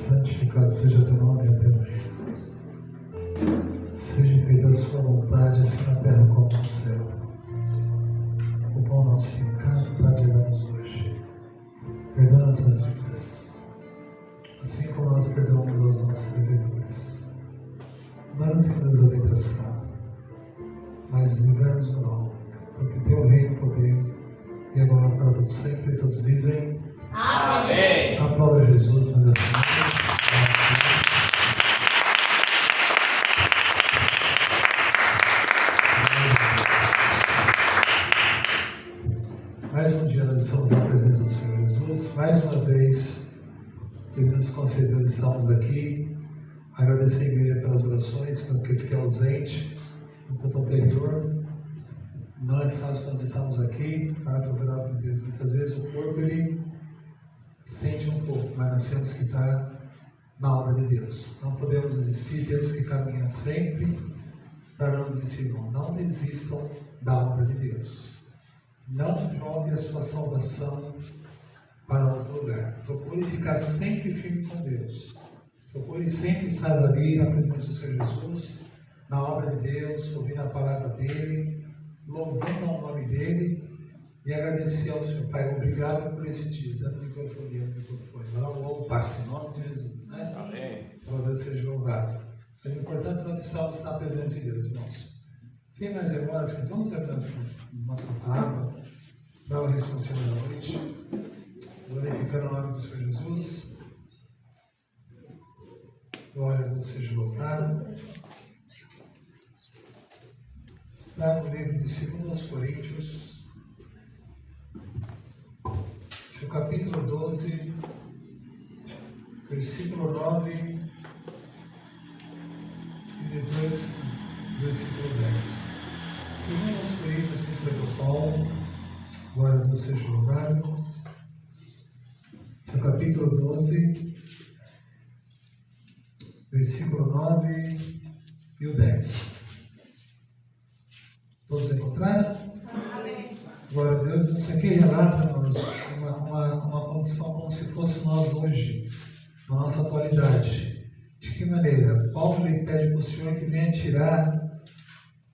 santificado seja teu nome até hoje. Seja feita a sua vontade, assim na terra como no céu. O pão nosso de cada dia dá-nos hoje. Perdoa nossas dívidas, assim como nós perdoamos aos nossos devedores. Não nos induz a tentação, mas livrai-nos do mal, porque teu reino, poder e agora para todos sempre, e todos dizem amém. Aplauda Jesus, mas assim. Mais um dia nós estamos na presença do Senhor Jesus. Mais uma vez, Ele nos concedeu, estamos aqui. Agradecer a igreja pelas orações, porque fiquei ausente no culto anterior. Não é fácil nós estarmos aqui para fazer a obra de Deus. Muitas vezes o corpo ele sente um pouco, mas nós temos que estar na obra de Deus. Não podemos desistir, temos que caminhar sempre para não desistir. Não desistam da obra de Deus. Não jogue a sua salvação para outro lugar. Procure ficar sempre firme com Deus. Procure sempre estar ali na presença do Senhor Jesus, na obra de Deus, ouvindo a palavra dEle, louvando ao nome dEle e agradecer ao Senhor Pai. Obrigado por esse dia, dando microfone ao microfone. Logo passe em nome de Jesus. Né? Amém. Então, Deus seja louvado. É importante nós estarmos na presença de Deus, irmãos. Sem mais demoras, que vamos ver nossa palavra para o responsável da noite, glorificando o nome do Senhor Jesus. Glória a Deus seja louvado. Está no livro de 2 Coríntios, seu capítulo 12, versículo 9 e depois versículo 10. 2 Coríntios, escreveu Paulo, glória a Deus seja louvado. Seu capítulo 12, versículo 9 e o 10. Todos encontraram? Amém. Glória a Deus. Isso aqui relata-nos uma condição como se fosse nós hoje, na nossa atualidade. De que maneira? Paulo lhe pede para o Senhor que venha tirar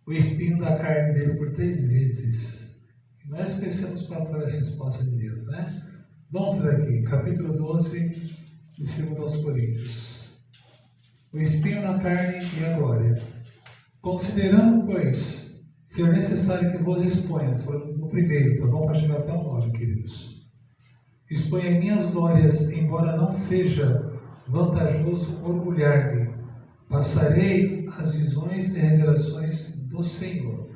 o espinho da carne dele por 3 vezes. E nós conhecemos qual foi a resposta de Deus, né? Vamos ler aqui, capítulo 12, de 2 Coríntios. O espinho na carne e a glória. Considerando, pois, ser necessário que vos exponha, no primeiro, tá bom? Para chegar até o 9, queridos. Exponha minhas glórias, embora não seja vantajoso orgulhar-me. Passarei as visões e revelações do Senhor.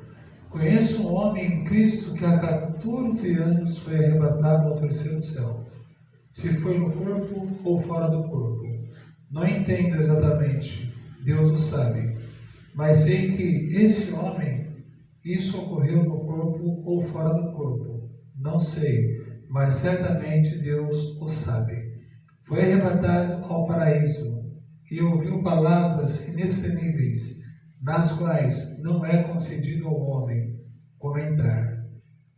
Conheço um homem em Cristo que há 14 anos foi arrebatado ao terceiro céu. Se foi no corpo ou fora do corpo. Não entendo exatamente, Deus o sabe. Mas sei que esse homem, isso ocorreu no corpo ou fora do corpo. Não sei, mas certamente Deus o sabe. Foi arrebatado ao paraíso e ouviu palavras inexprimíveis, nas quais não é concedido ao homem comentar.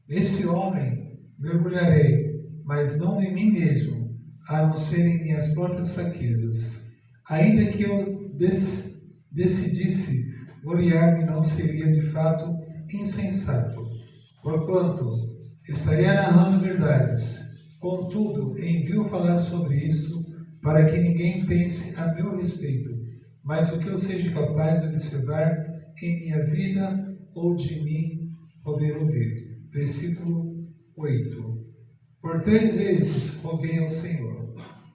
Nesse homem mergulharei, mas não em mim mesmo, a não ser em minhas próprias fraquezas. Ainda que eu decidisse gloriar-me, não seria de fato insensato, porquanto estaria narrando verdades. Contudo, envio falar sobre isso, para que ninguém pense a meu respeito, mas o que eu seja capaz de observar em minha vida ou de mim poder ouvir. Versículo 8. Por 3 vezes roguei ao Senhor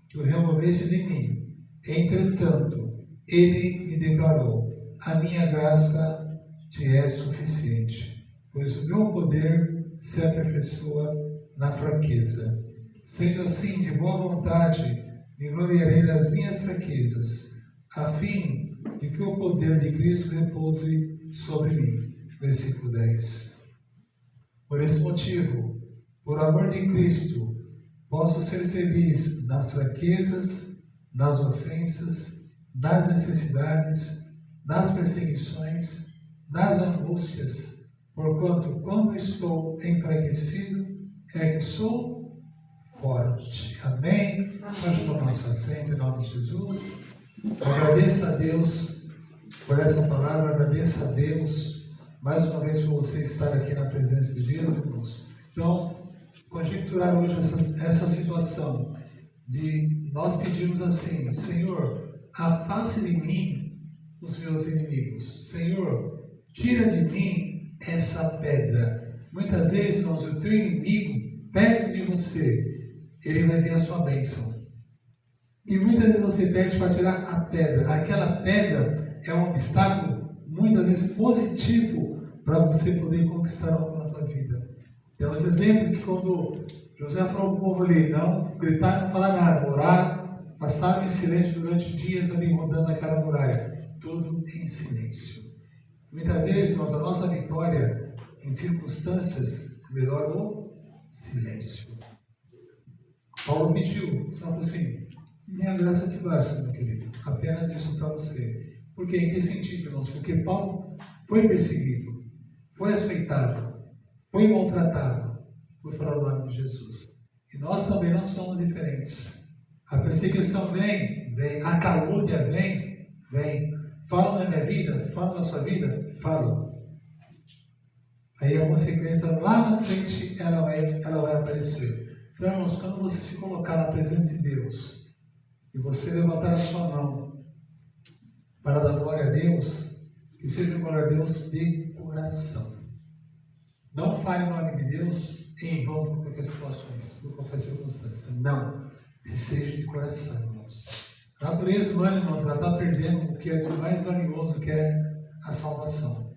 que o removesse de mim. Entretanto, Ele me declarou: a minha graça te é suficiente, pois o meu poder se aperfeiçoa na fraqueza. Sendo assim, de boa vontade, me gloriarei das minhas fraquezas, a fim de que o poder de Cristo repouse sobre mim. Versículo 10. Por esse motivo, por amor de Cristo, posso ser feliz nas fraquezas, nas ofensas, nas necessidades, nas perseguições, nas angústias, porquanto, quando estou enfraquecido, é que sou forte. Amém? Pode tomar seu assento em nome de Jesus. Agradeça a Deus por essa palavra, agradeça a Deus mais uma vez por você estar aqui na presença de Deus, irmãos. Então, conjecturar hoje essa situação de nós pedirmos assim: Senhor, afaste de mim os meus inimigos. Senhor, tira de mim essa pedra. Muitas vezes, irmãos, o teu inimigo perto de você, ele vai ver a sua bênção. E muitas vezes você pede para tirar a pedra. Aquela pedra é um obstáculo, muitas vezes positivo, para você poder conquistar algo na tua vida. Temos exemplos que quando José falou para o povo ali, não gritar, não falar nada, orar, passaram em silêncio durante dias ali rodando aquela muralha, tudo em silêncio. Muitas vezes, irmãos, a nossa vitória em circunstâncias melhor o silêncio. Paulo pediu, falou assim: minha graça te basta, meu querido, apenas isso para você. Por quê? Em que sentido, irmãos? Porque Paulo foi perseguido, foi açoitado, foi maltratado por falar o nome de Jesus. E nós também não somos diferentes. A perseguição vem, a calúnia vem. Falam na minha vida, falam na sua vida, falam. Aí a consequência lá na frente ela vai aparecer. Então, irmãos, quando você se colocar na presença de Deus e você levantar a sua mão para dar glória a Deus, que seja glória a Deus de coração. Não fale o nome de Deus em vão por qualquer situações, por qualquer circunstância. Não. Que seja de coração, irmãos. A natureza humana, irmãos, ela está perdendo o que é de mais valioso, que é a salvação.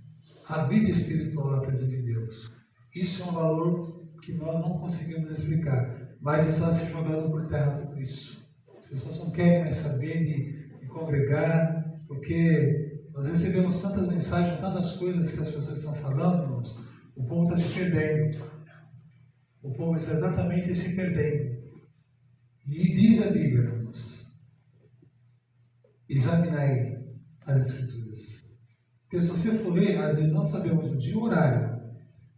A vida espiritual na presença de Deus. Isso é um valor que nós não conseguimos explicar, mas está se jogando por terra tudo isso. As pessoas não querem mais saber de congregar, porque nós recebemos tantas mensagens, tantas coisas que as pessoas estão falando, irmãos. O povo está se perdendo. O povo está exatamente se perdendo. E diz a Bíblia, irmãos, examinai as Escrituras. Porque se você for ler, às vezes não sabemos o dia e o horário.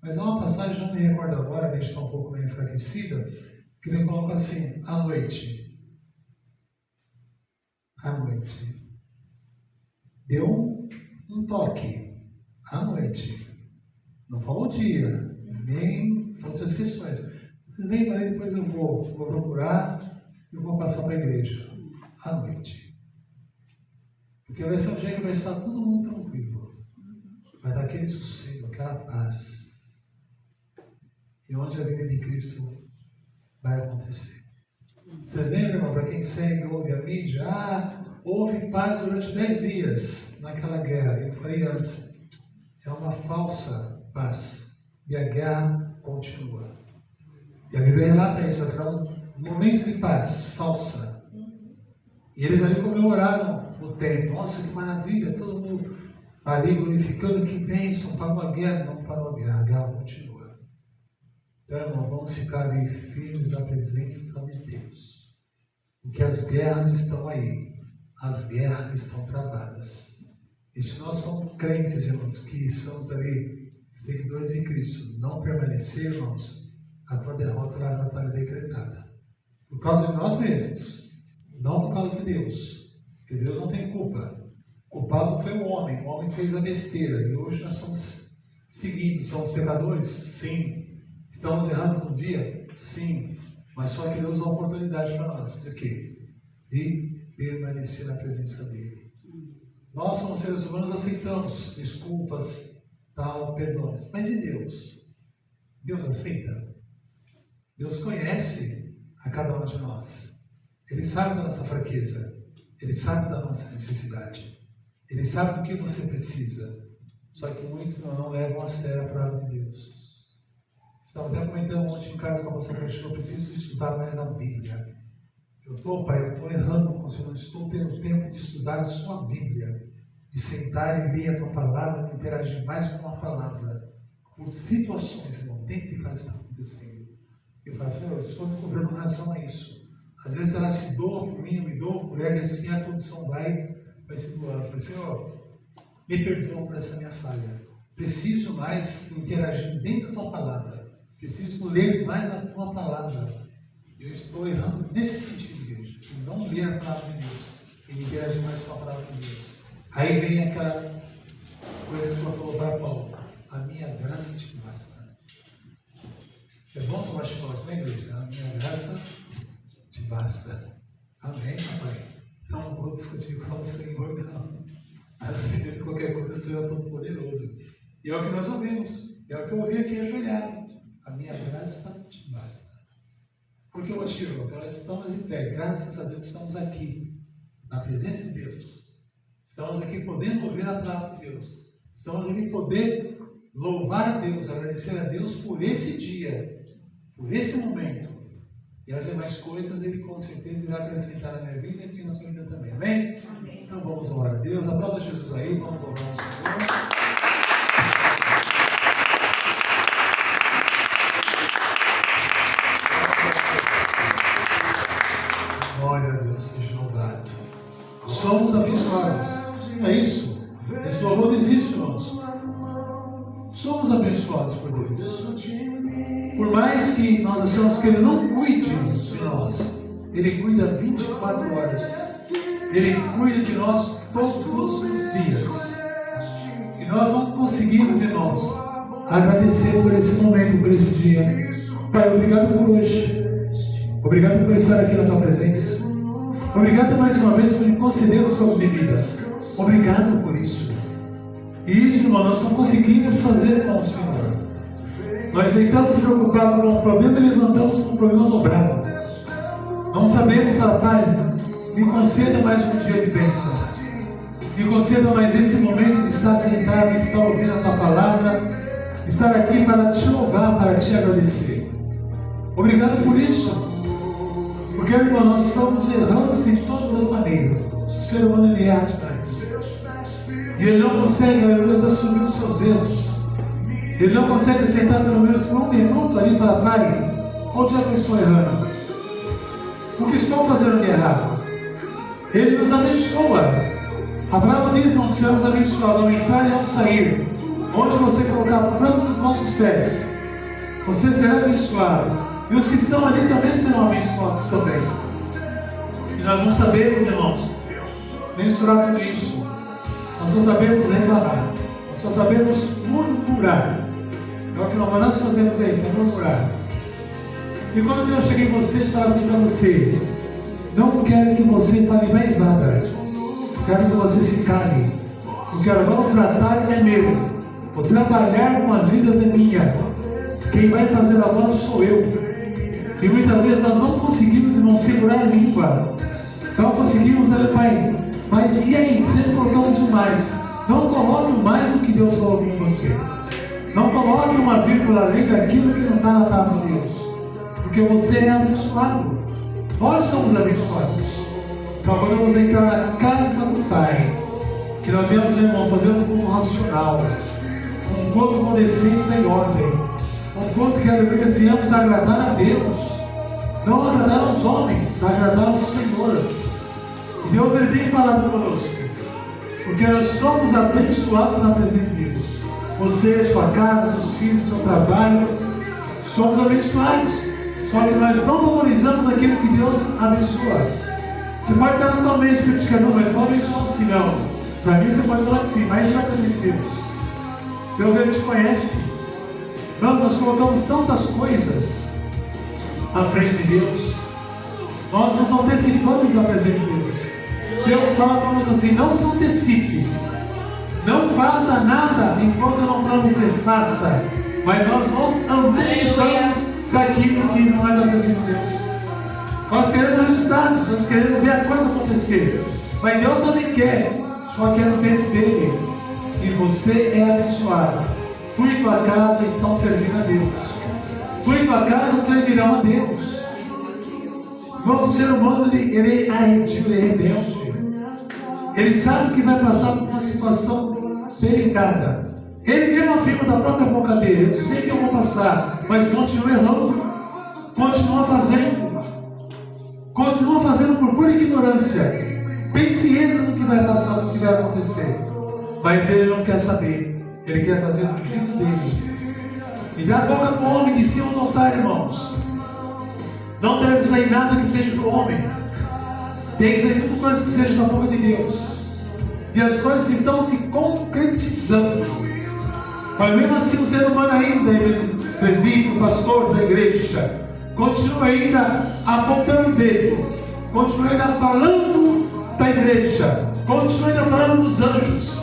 Mas há uma passagem, não me recordo agora, a gente está um pouco meio enfraquecida, que ele coloca assim: à noite. À noite. Deu um toque. À noite. Não falou dia, nem são outras questões. Vocês lembram aí, depois eu vou procurar e eu vou passar para a igreja. À noite. Porque vai ser um dia que vai estar todo mundo tranquilo. Vai dar aquele sossego, aquela paz. E onde a vida de Cristo vai acontecer. Vocês lembram, irmão, para quem segue, ouve a mídia? Houve paz durante 10 dias naquela guerra. Eu falei antes, é uma falsa paz. E a guerra continua. E a Bíblia relata isso, é um momento de paz falsa. E eles ali comemoraram o tempo. Nossa, que maravilha, todo mundo ali glorificando, que bênção, parou a guerra. Não parou a guerra continua. Então, irmão, vamos ficar ali firmes na presença de Deus. Porque as guerras estão aí. As guerras estão travadas. E se nós somos crentes, irmãos, que somos ali seguidores de Cristo, não permanecer, irmãos, a tua derrota já está decretada. Por causa de nós mesmos. Não por causa de Deus. Porque Deus não tem culpa. O culpado foi o homem fez a besteira. E hoje nós somos seguidos, somos pecadores? Sim. Estamos errando um dia? Sim. Mas só que Deus dá uma oportunidade para nós. De quê? De permanecer na presença dEle. Nós, como seres humanos, aceitamos desculpas, tal, perdões. Mas e Deus? Deus aceita? Deus conhece a cada um de nós. Ele sabe da nossa fraqueza. Ele sabe da nossa necessidade. Ele sabe do que você precisa. Só que muitos não levam a sério a palavra de Deus. Estava até comentando ontem em casa com a pastora que eu preciso estudar mais a Bíblia. Eu estou errando com você, não estou tendo tempo de estudar a sua Bíblia, de sentar e ler a tua palavra, de interagir mais com a palavra. Por situações, irmão, tem que ficar isso acontecendo. Eu falo, eu estou me cobrando em relação a isso. Às vezes ela se doa por mim, me doa por ela, e assim a condição vai se doando. Eu falei, Senhor, me perdoa por essa minha falha. Preciso mais interagir dentro da tua palavra. Preciso ler mais a tua palavra. Eu estou errando nesse sentido, igreja. Em não ler a palavra de Deus. E interagir mais com a palavra de Deus. Aí vem aquela coisa que o Senhor falou para Paulo. A minha graça te basta. É bom tomar chicote, né, igreja? A minha graça te basta. Amém, papai? Então não vou discutir com o Senhor, não. Assim, de qualquer coisa, o Senhor é todo poderoso. E é o que nós ouvimos. É o que eu ouvi aqui ajoelhado. A minha graça te basta. Por que motivo? Porque nós estamos em pé. Graças a Deus estamos aqui. Na presença de Deus. Estamos aqui podendo ouvir a palavra de Deus. Estamos aqui podendo louvar a Deus, agradecer a Deus por esse dia, por esse momento. E as demais coisas Ele com certeza irá acrescentar na minha vida e na tua vida também. Amém? Amém. Então vamos orar a Deus. Aplauda Jesus aí, vamos louvar o Senhor. Glória a Deus, seja louvado. Somos abençoados. É isso. Esse louvor diz isso, irmãos. Somos abençoados por Deus. Por mais que nós achamos que Ele não cuide de nós, Ele cuida 24 horas. Ele cuida de nós todos os dias. E nós não conseguimos, irmãos, agradecer por esse momento, por esse dia. Pai, obrigado por hoje. Obrigado por estar aqui na Tua presença. Obrigado mais uma vez por me conceder o Senhor de vida. Obrigado por isso. E isso, irmão, nós não conseguimos fazer com o Senhor. Nós deitamos preocupados com um problema e levantamos com um problema dobrado. Não sabemos, Pai, me conceda mais um dia de bênção. Me conceda mais esse momento de estar sentado, de estar ouvindo a Tua palavra, estar aqui para Te louvar, para Te agradecer. Obrigado por isso. Porque, irmão, nós estamos errantes em todas as maneiras. O ser humano, ele erra demais. E ele não consegue, aleluia, assumir os seus erros. Ele não consegue sentar pelo menos por um minuto ali e falar: Pai, onde é que eu estou errando? O que estou fazendo de errado? Ele nos abençoa. A palavra diz: não seremos abençoados ao entrar e ao sair. Onde você colocar a planta dos nossos pés, você será abençoado. E os que estão ali também serão abençoados também. E nós não sabemos, irmãos, mensurar tudo isso. Nós só sabemos reclamar. Nós só sabemos murmurar. É o que nós fazemos, é isso, é murmurar. E quando eu cheguei em você e falar assim para você: não quero que você fale mais nada. Quero que você se cale. Porque agora o tratar é meu. O trabalhar com as vidas é minha. Quem vai fazer a voz sou eu. E muitas vezes nós não conseguimos, irmão, segurar a língua. Não conseguimos, Pai. Mas e aí? Sempre colocamos demais. Não coloque mais do que Deus colocou em você. Não coloque uma vírgula além daquilo que não está na palavra de Deus. Porque você é abençoado. Nós somos abençoados. Então agora vamos entrar na casa do Pai. Que nós viemos, irmãos, fazer um culto racional. Um culto com decência e ordem. Um culto que nós viemos agradar a Deus. Não agradar aos homens, agradar ao Senhor. E Deus, Ele tem falado conosco. Porque nós somos abençoados na presença de Deus. Você, sua casa, seus filhos, seu trabalho. Somos abençoados. Só que nós não valorizamos aquilo que Deus abençoa. Você pode estar totalmente criticando, mas não abençoa o não. Para mim você pode falar que sim, mas já presença de Deus. Deus, Ele te conhece. Nós colocamos tantas coisas à frente de Deus. Nós nos antecipamos à presença de Deus. Deus fala para nós assim: não se antecipe. Não faça nada enquanto eu não falo que você faça. Mas nós nos antecipamos daquilo que não é da presença de Deus. Nós queremos resultados, nós queremos ver a coisa acontecer. Mas Deus também quer, só que é no tempo dele. E você é abençoado. Tu e tua casa estão servindo a Deus. Tu e tua casa servirão a Deus. O ser humano, ele é arredio, ele é rebelde. Ele sabe que vai passar por uma situação delicada. Ele mesmo afirma da própria boca dele: eu sei que eu vou passar, mas continua errando. Continua fazendo por pura ignorância. Tem ciência do que vai passar, do que vai acontecer. Mas ele não quer saber. Ele quer fazer do jeito dele. E dá boca com o homem de cima do altar, irmãos. Não deve sair nada que seja do homem. Tem que sair tudo coisa que seja da boca de Deus. E as coisas estão se concretizando. Mas mesmo assim o ser humano ainda, presbítero, pastor da igreja, continua ainda apontando o dedo, continua ainda falando da igreja, continua ainda falando dos anjos.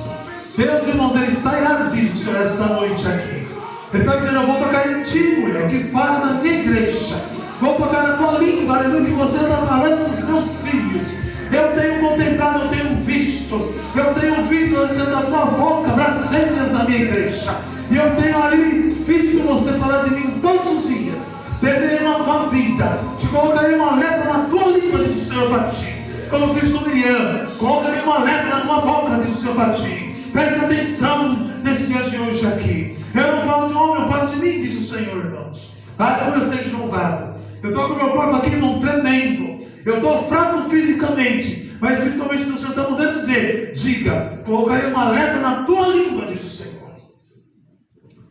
Deus, irmãos, Ele está irado disso, Senhor, essa noite aqui. Ele está dizendo: eu vou tocar em ti, mulher, que fala na minha igreja. Vou tocar na tua língua, aleluia, que você está falando dos meus filhos. Eu tenho contemplado, eu tenho visto, eu tenho ouvido da tua boca blasfêmias na minha igreja. E eu tenho ali visto você falar de mim todos os dias. Desenhei uma nova vida, te colocarei uma lepra na tua língua, diz o Senhor para ti. Como fiz com Miriam, colocarei uma lepra na tua boca, diz o Senhor para ti. Preste atenção nesse dia de hoje aqui. Eu não falo de homem, eu falo de mim, diz o Senhor, irmãos. Aleluia, seja louvado. Eu estou com o meu corpo aqui não tremendo. Eu estou fraco fisicamente, mas espiritualmente o Senhor está mandando dizer: diga, colocarei uma lepra na tua língua, diz o Senhor.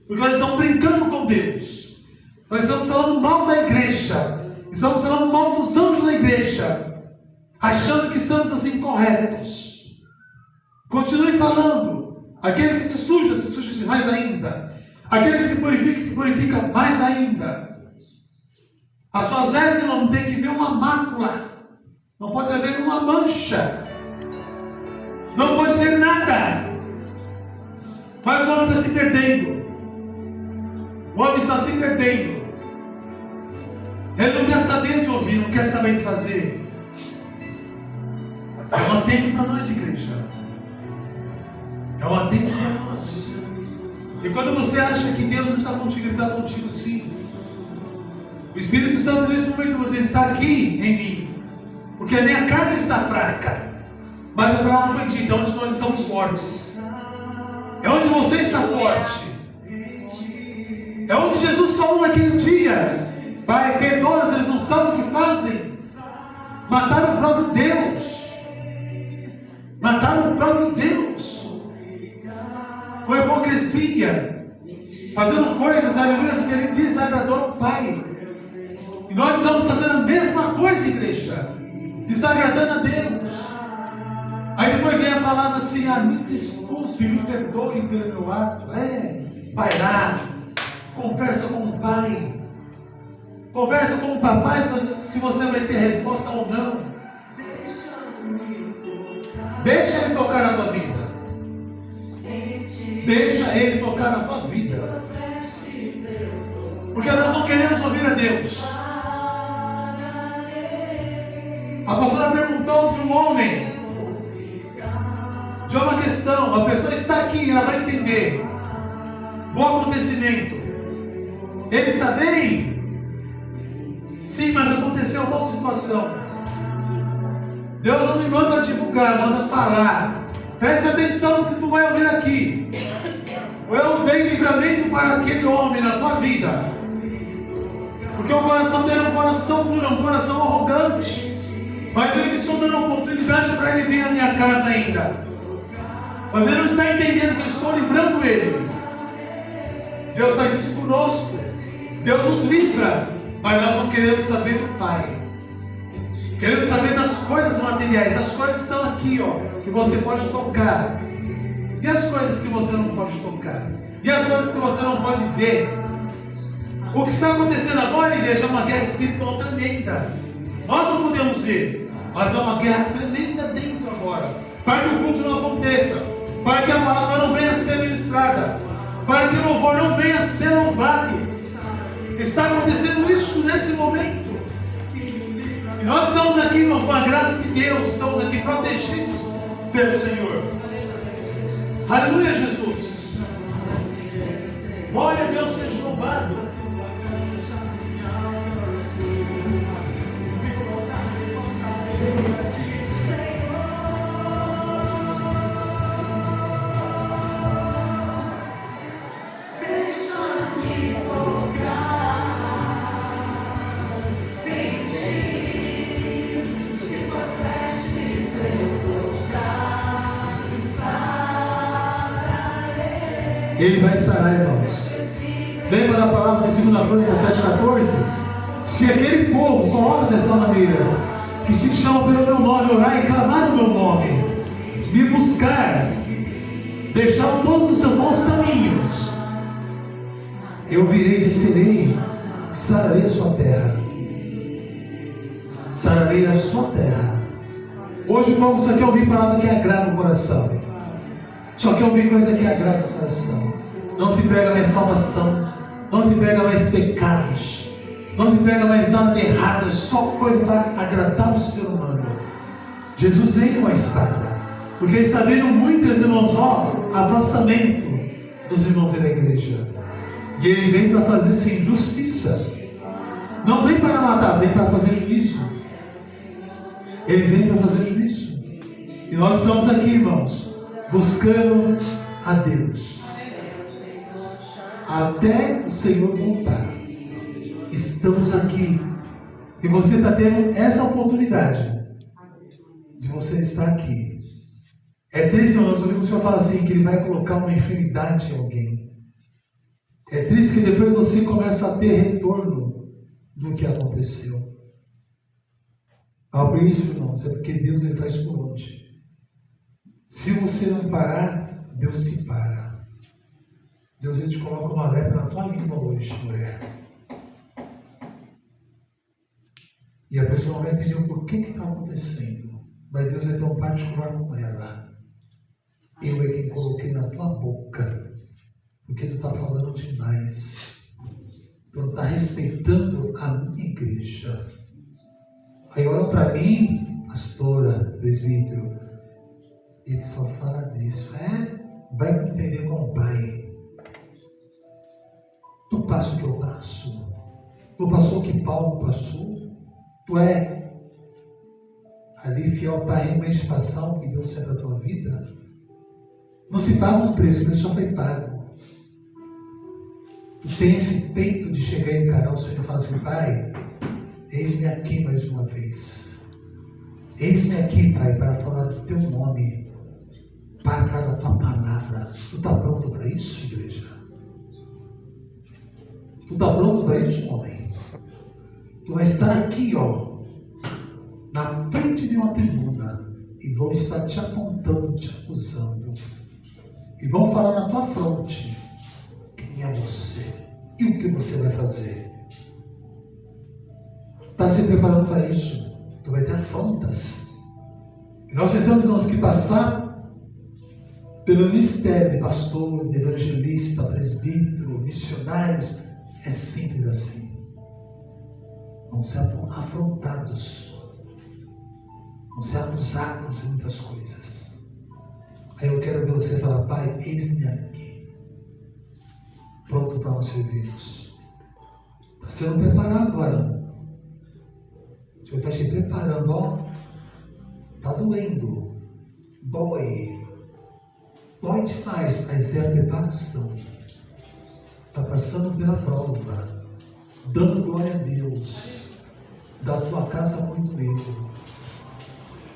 Porque nós estamos brincando com Deus. Nós estamos falando mal da igreja. Estamos falando mal dos anjos da igreja, achando que estamos assim corretos. Continue falando. Aquele que se suja mais ainda. Aquele que se purifica mais ainda. As suas vestes não tem que ver uma mácula. Não pode haver uma mancha. Não pode ter nada. Mas o homem está se perdendo. O homem está se perdendo. Ele não quer saber de ouvir, não quer saber de fazer. É um atento para nós, igreja. É um atento para nós. E quando você acha que Deus não está contigo, Ele está contigo sim. O Espírito Santo nesse momento você está aqui em mim. Porque a minha carne está fraca. Mas a palavra foi dita: é onde nós estamos fortes. É onde você está forte. É onde Jesus falou naquele dia: Pai, perdoa-os, eles não sabem o que fazem. Mataram o próprio Deus. Mataram o próprio Deus. Com hipocrisia. Fazendo coisas, aleluia, que Ele desagradou ao Pai. E nós estamos fazendo a mesma coisa, igreja. Desagradando a Deus. Aí depois vem a palavra assim: me desculpe, me perdoe pelo meu ato. Vai lá, conversa com o Pai. Conversa com o papai se você vai ter resposta ou não. Deixa Ele tocar na tua vida. Deixa Ele tocar na tua vida. Porque nós não queremos ouvir a Deus. A pastora perguntou de um homem, de uma questão. A pessoa está aqui, ela vai entender o acontecimento. Ele sabe? Sim, mas aconteceu tal situação. Deus não me manda divulgar, manda falar. Preste atenção no que tu vai ouvir aqui. Eu dei livramento para aquele homem na tua vida. Porque o coração dele é um coração duro, é um coração arrogante. Mas eu estou dando oportunidade para ele vir na minha casa ainda. Mas ele não está entendendo que eu estou livrando ele. Deus faz isso conosco. Deus nos livra. Mas nós não queremos saber do Pai. Queremos saber das coisas materiais. As coisas que estão aqui, que você pode tocar. E as coisas que você não pode tocar. E as coisas que você não pode ver. O que está acontecendo agora, igreja, é uma guerra espiritual tremenda. Nós não podemos ver, mas é uma guerra tremenda dentro agora. Para que o culto não aconteça. Para que a palavra não venha a ser ministrada. Para que o louvor não venha a ser louvado. Está acontecendo isso nesse momento. E nós estamos aqui, irmão, com a graça de Deus. Estamos aqui protegidos pelo Senhor. Aleluia, Jesus. Glória a Deus, seja louvado. Ele vai sarar, irmãos. Lembra da palavra de 2 Crônicas 7,14? Se aquele povo coloca dessa maneira, que se chama pelo meu nome, orar e clamar o meu nome, me buscar, deixar todos os seus maus caminhos, eu virei, descerei, sararei a sua terra. Sararei a sua terra. Hoje, irmão, só quer ouvir palavra que agrada o coração. Só quer ouvir coisa que agrada o coração. Não se prega mais salvação. Não se prega mais pecados. Não se prega mais nada de errado. Só coisa para agradar o ser humano. Jesus veio com a espada. Porque está vendo muitos irmãos, afastamento dos irmãos da igreja. E ele vem para fazer sim justiça. Não vem para matar, vem para fazer juízo. Ele vem para fazer juízo. E nós estamos aqui, irmãos, buscando a Deus até o Senhor voltar. Estamos aqui. E você está tendo essa oportunidade de você estar aqui. É triste, nós ouvimos o Senhor falar assim, que Ele vai colocar uma infinidade em alguém. É triste que depois você começa a ter retorno do que aconteceu. Por isso, irmãos, é porque Deus ele faz por onde. Se você não parar, Deus se para. Deus ele te coloca uma lepra na tua língua hoje, mulher. E a pessoa não vai entender o porquê que está acontecendo. Mas Deus vai ter um particular com ela. Eu é quem coloquei na tua boca. Porque tu está falando demais. Tu não está respeitando a minha igreja. Aí olha para mim, pastora, presbítero, ele só fala disso. Vai me entender como pai. Tu passa o que eu passo. Tu passou o que Paulo passou. Tu é ali fiel para realmente passar o que Deus tem para a tua vida. Não se paga um preço, mas só foi pago. Tu tem esse peito de chegar e encarar o Senhor e falar assim, pai, eis-me aqui mais uma vez. Eis-me aqui, pai, para falar do teu nome, para falar da tua palavra. Tu está pronto para isso, igreja? Tu está pronto para isso, homem? Tu vai estar aqui, na frente de uma tribuna, e vão estar te apontando, te acusando, e vão falar na tua fronte quem é você e o que você vai fazer. Está se preparando para isso? Tu vai ter afrontas. E nós precisamos que passar pelo ministério de pastor, de evangelista, presbítero, missionários. É simples assim. Vamos ser afrontados. Vamos ser acusados de muitas coisas. Aí eu quero ver você falar, pai, eis-me aqui. Pronto para nós servirmos. Está sendo preparado, varão. O Senhor está te preparando, está doendo, dói demais, mas é a preparação. Está passando pela prova, dando glória a Deus, da tua casa muito mesmo.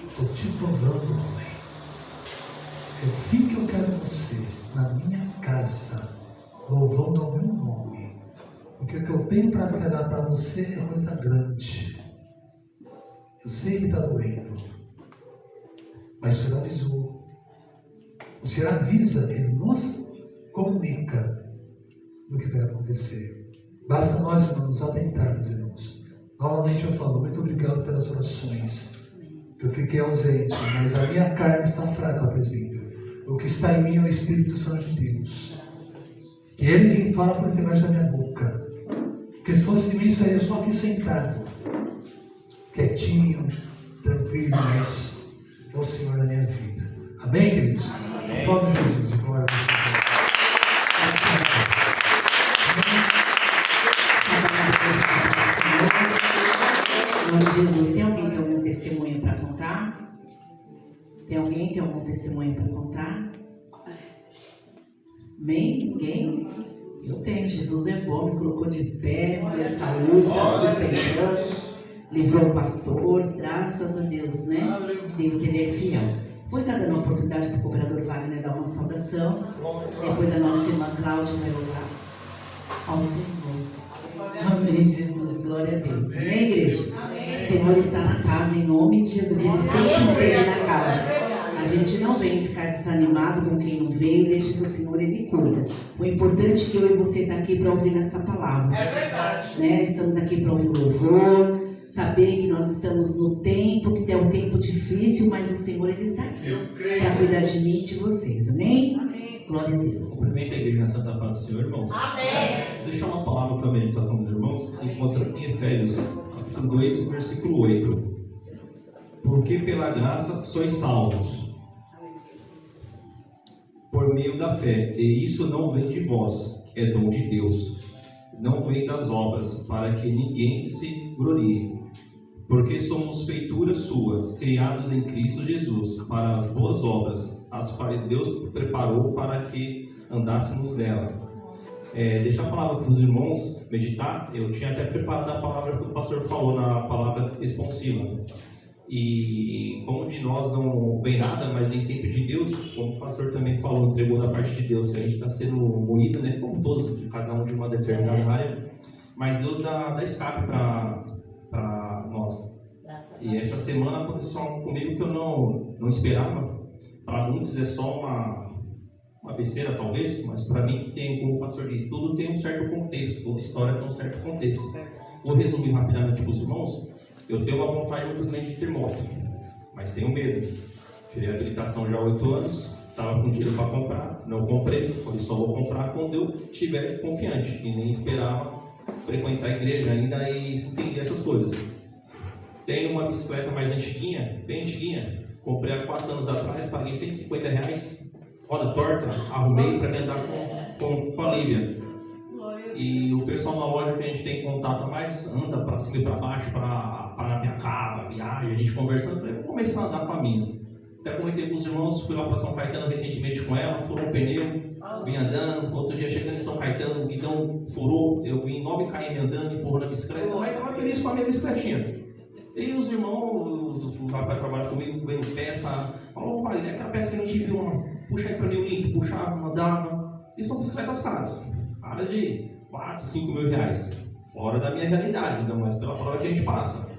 Estou te provando, homem. É assim que eu quero você, na minha casa, louvando ao meu nome, porque o que eu tenho para entregar para você é coisa grande. Eu sei que está doendo, mas o Senhor avisou. O Senhor avisa, Ele nos comunica do que vai acontecer. Basta nós, irmãos, nos atentarmos, irmãos. Novamente eu falo, muito obrigado pelas orações. Eu fiquei ausente, mas a minha carne está fraca, presbítero. O que está em mim é o Espírito Santo de Deus. E Ele quem fala por intermédio da minha boca. Porque se fosse de mim, sairia só aqui sentado, quietinho, tranquilo, mas é o Senhor na minha vida. Amém, queridos? Amém. Em nome de Jesus, glória a Deus. Em nome de Jesus, tem alguém que tem algum testemunho para contar? Tem alguém que tem algum testemunho para contar? Amém? Ninguém? Eu tenho. Jesus é bom, me colocou de pé, me deu saúde, está me sustentando. Livrou o pastor, graças a Deus, né? Deus, Ele é fiel. Depois está dando uma oportunidade para o cooperador Wagner dar uma saudação. Depois a nossa irmã Cláudia vai louvar ao Senhor. Amém, Jesus, glória. Glória a Deus. Amém, igreja? Amém. O Senhor está na casa, em nome de Jesus. Ele sempre esteve na casa. A gente não vem ficar desanimado com quem não veio, deixa que o Senhor, Ele cuida. O importante é que eu e você estão aqui para ouvir essa palavra. É verdade. Né? Estamos aqui para ouvir louvor, saber que nós estamos no tempo, que é um tempo difícil, mas o Senhor, Ele está aqui para cuidar de mim e de vocês. Amém? Amém. Glória a Deus. Cumprimento a igreja na Santa Paz do Senhor, irmãos. Amém. Vou deixar uma palavra para a meditação dos irmãos, que se encontra em Efésios, capítulo 2, versículo 8. Porque pela graça sois salvos, por meio da fé, e isso não vem de vós, é dom de Deus, não vem das obras, para que ninguém se glorie. Porque somos feitura sua, criados em Cristo Jesus, para as boas obras, as quais Deus preparou para que andássemos nela. Deixa a palavra para os irmãos meditar. Eu tinha até preparado a palavra que o pastor falou na palavra responsiva. E como de nós não vem nada, mas vem sempre de Deus, como o pastor também falou, entregou da parte de Deus, que a gente está sendo moído, né? Como todos, cada um de uma determinada área, mas Deus dá escape para nós. E essa semana aconteceu algo comigo que eu não esperava. Para muitos é só uma besteira, talvez, mas para mim, que tem, como o pastor disse, tudo tem um certo contexto, toda história tem um certo contexto. Vou resumir rapidamente para os irmãos. Eu tenho uma vontade muito grande de ter moto, mas tenho medo. Tirei a habilitação já há 8 anos, estava com dinheiro para comprar, não comprei, falei só vou comprar quando eu estiver confiante, e nem esperava frequentar a igreja ainda e entender essas coisas. Tenho uma bicicleta mais antiguinha, bem antiguinha, comprei há 4 anos atrás, paguei R$150, roda torta, arrumei para me andar com a Lívia. E o pessoal na loja que a gente tem contato mais anda para cima e para baixo, para Parapiacaba, viagem, a gente conversando. Eu falei, vou começar a andar com a minha. Até comentei com os irmãos, fui lá para São Caetano recentemente com ela, furou um pneu, vim andando. Outro dia chegando em São Caetano, o guidão furou, eu vim 9 km andando, empurrando a bicicleta. Mas estava feliz com a minha bicicletinha. E os irmãos, o rapaz trabalha comigo, vendo peça, falou, Wagner, aquela peça que a gente viu, puxa aí para mim o link, puxava, mandava. E são bicicletas caras, caras de 4, 5 mil reais, fora da minha realidade, ainda mais pela prova que a gente passa.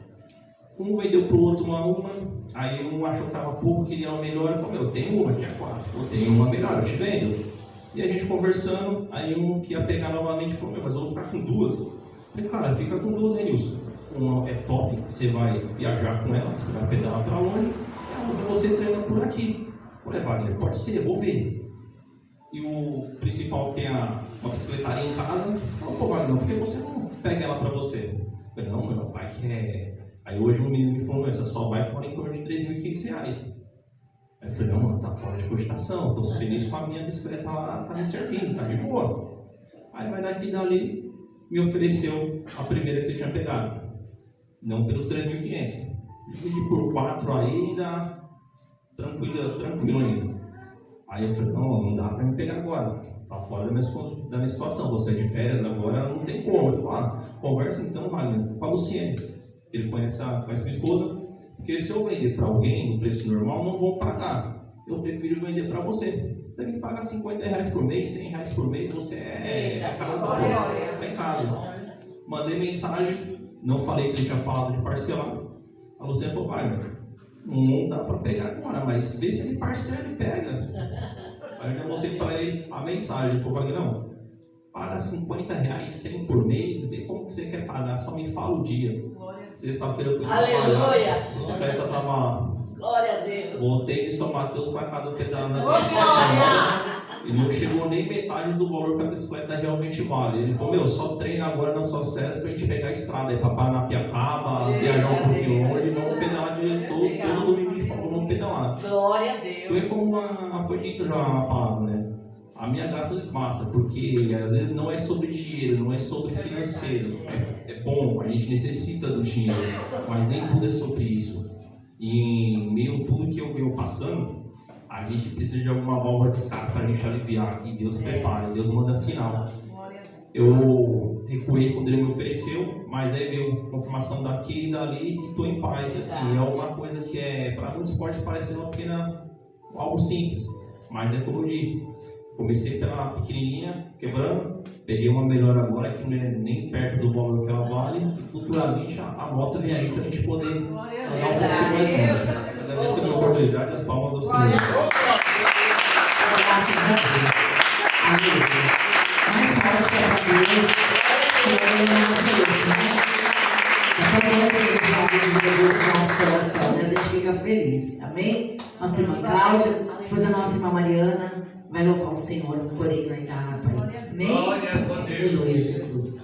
Um vendeu pro outro uma, aí um achou que estava pouco, queria uma melhor, eu falei, eu tenho uma, tinha 4, eu tenho uma melhor, eu te vendo. E a gente conversando, aí um que ia pegar novamente falou, mas eu vou ficar com 2. Eu falei, cara, fica com 2, Renilson. Uma é top, você vai viajar com ela, você vai pedalar para longe, e a outra você treina por aqui. Eu falei, Wagner, pode ser, vou ver. E o principal tem uma bicicletaria em casa. Falou, pô, Wagner, por que você não pega ela para você? Eu falei, não, meu bike é... Aí hoje um menino me falou, essa sua bike vale em torno de R$3.500. Aí eu falei, não, mano, tá fora de cogitação, tô feliz com a minha bicicleta lá, tá me servindo, tá de boa. Aí vai daqui e dali, me ofereceu a primeira que ele tinha pegado. Não pelos 3.500. Dividi por 4 aí, dá tranquilo ainda. Aí eu falei, não dá para me pegar agora, tá fora da minha situação, você é de férias agora, não tem como. Eu falei, conversa então, Wagner, com a Luciene, ele conhece minha esposa, porque se eu vender para alguém no preço normal, não vou pagar, eu prefiro vender para você. Você me paga R$50 por mês, R$100 por mês, você é casa, é em casa. Mandei mensagem, não falei que ele tinha falado de parcelar, a Luciene falou, Wagner, não dá para pegar agora, mas vê se ele parcela e pega. Aí eu mostrei para ele a mensagem. Ele falou, não, paga R$50, 100 por mês, vê como que você quer pagar, só me fala o dia. Sexta-feira eu fui trabalhar, a bicicleta estava... Glória a Deus. Voltei de São Mateus para casa pedalando. E não chegou nem metade do valor que a bicicleta realmente vale. Ele falou, só treina agora na sua férias pra gente pegar a estrada aí pra Paranapiacaba, viajar um pouquinho longe e não pedalar todo domingo de folga, não pedalar. Glória a Deus. Então é como foi dito já a palavra, né? A minha graça esmassa, porque às vezes não é sobre dinheiro, não é sobre financeiro. É bom, a gente necessita do dinheiro, mas nem tudo é sobre isso. E em meio a tudo que eu venho passando, a gente precisa de alguma válvula de escape para a gente aliviar. E Deus prepara, Deus manda sinal. Eu recuei quando ele me ofereceu, mas aí veio confirmação daqui e dali e estou em paz. E, assim, é uma coisa que para muitos pode parecer algo simples, mas é como eu digo. Comecei pela pequenininha, quebrando, Peguei uma melhor agora que não é nem perto do valor que ela vale, e futuramente a moto vem aí para a gente poder andar um pouquinho mais longe. Agradeço a oportunidade, as palmas ao Senhor. Graças a Deus. Aleluia. Mais forte que a Deus, Senhor, é maravilhoso, né? É tão bom ter Deus no nosso coração, né? A gente fica feliz. Amém? Nossa irmã Cláudia, depois a nossa irmã Mariana vai louvar o Senhor no coreio aí da harpa. Amém? Aleluia, Jesus.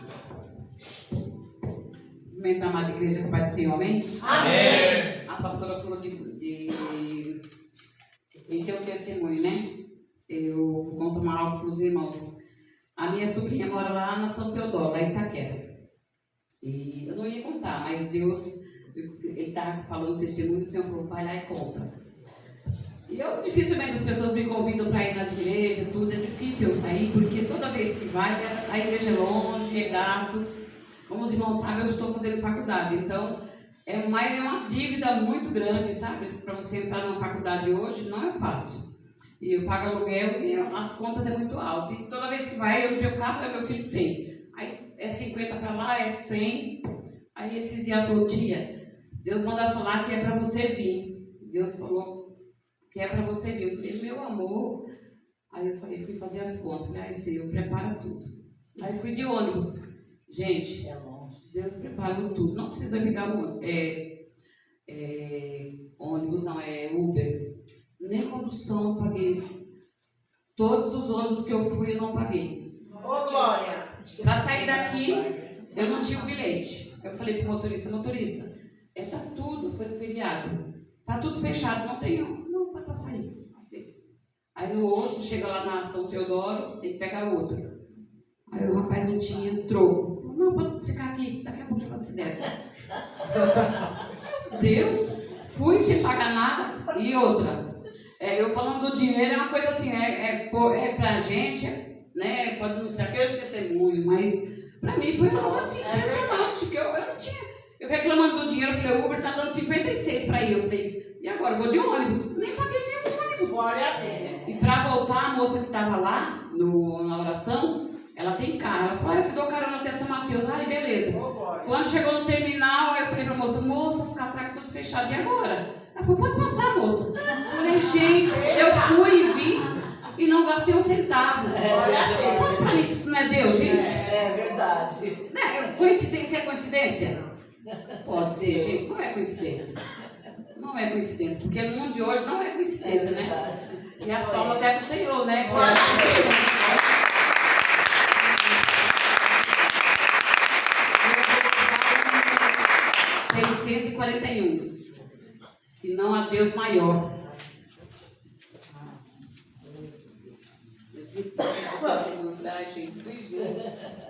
Cumprimentar a amada igreja com a paz do Senhor, amém? Amém. A pastora falou em ter um testemunho, né? Eu vou contar uma aula para os irmãos. A minha sobrinha mora lá na São Teodoro, lá em Itaquera. E eu não ia contar, mas Deus, ele estava falando o testemunho, o Senhor falou, vai lá e conta. E eu, dificilmente as pessoas me convidam para ir nas igrejas, tudo, é difícil eu sair, porque toda vez que vai, a igreja é longe, é gastos. Como os irmãos sabem, eu estou fazendo faculdade, então é uma dívida muito grande, sabe? Para você entrar numa faculdade hoje não é fácil. E eu pago aluguel e as contas é muito alto. E toda vez que vai, eu não tenho carro, meu filho tem. Aí é 50 para lá, é 100. Aí esses dias falou, tia, Deus manda falar que é para você vir. Deus falou que é para você vir. Eu falei, meu amor. Aí eu falei, fui fazer as contas. Falei, Senhor, prepara tudo. Aí fui de ônibus. Gente, Deus preparou tudo. Não precisa pegar ônibus, não, é Uber. Nem condução eu paguei. Todos os ônibus que eu fui eu não paguei. Ô, glória! Para sair daqui, eu não tinha o bilhete. Eu falei pro motorista, tá tudo, foi no feriado. Tá tudo fechado, não tem não para sair. Aí no outro, chega lá na São Teodoro, tem que pegar outro. Aí o rapaz não tinha troco. Não, pode ficar aqui, daqui a pouco já você desce. Deus, fui sem pagar nada. E outra, eu falando do dinheiro é uma coisa assim, pra gente, né? Pode não ser aquele testemunho, mas pra mim foi algo assim impressionante, que eu não tinha. Eu reclamando do dinheiro, eu falei, o Uber tá dando 56 para ir. Eu falei, e agora? Eu vou de ônibus. Nem paguei nenhum ônibus. Glória a Deus. E para voltar, a moça que estava lá na oração, ela tem carro. Ela falou, eu que dou carona até São Mateus. Ai, beleza. Quando chegou no terminal, eu falei para a moça, as catracas tudo fechado, e agora? Ela falou, pode passar, moça. Eu falei, gente, eu fui e vim e não gastei um centavo. Eu falei para isso não é Deus, gente? É verdade. Coincidência é coincidência? Pode ser, gente, não é coincidência. Não é coincidência, porque no mundo de hoje não é coincidência, né? E as palmas é pro Senhor, né? Glória a Deus. 641. Que não há Deus maior.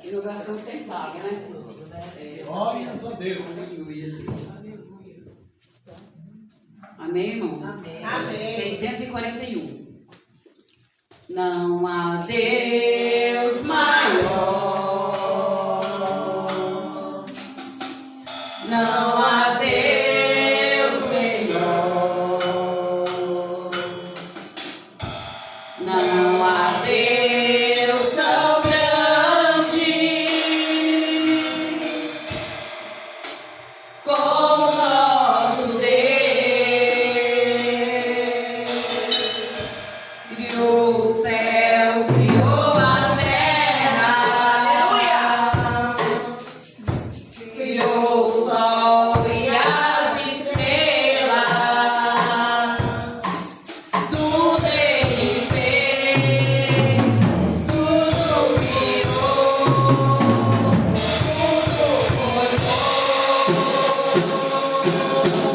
E não gastou um centavo, né? Glórias a Deus. Amém, irmãos? Amém. 641. Não há Deus maior. Não há Deus melhor. Não há Deus tão grande como nosso Deus. Criou o céu, criou a terra. Aleluia. Criou o sol e as estrelas. Tudo ele fez, tudo criou, tudo formou. Para o seu louvor, para o seu louvor, para o seu louvor.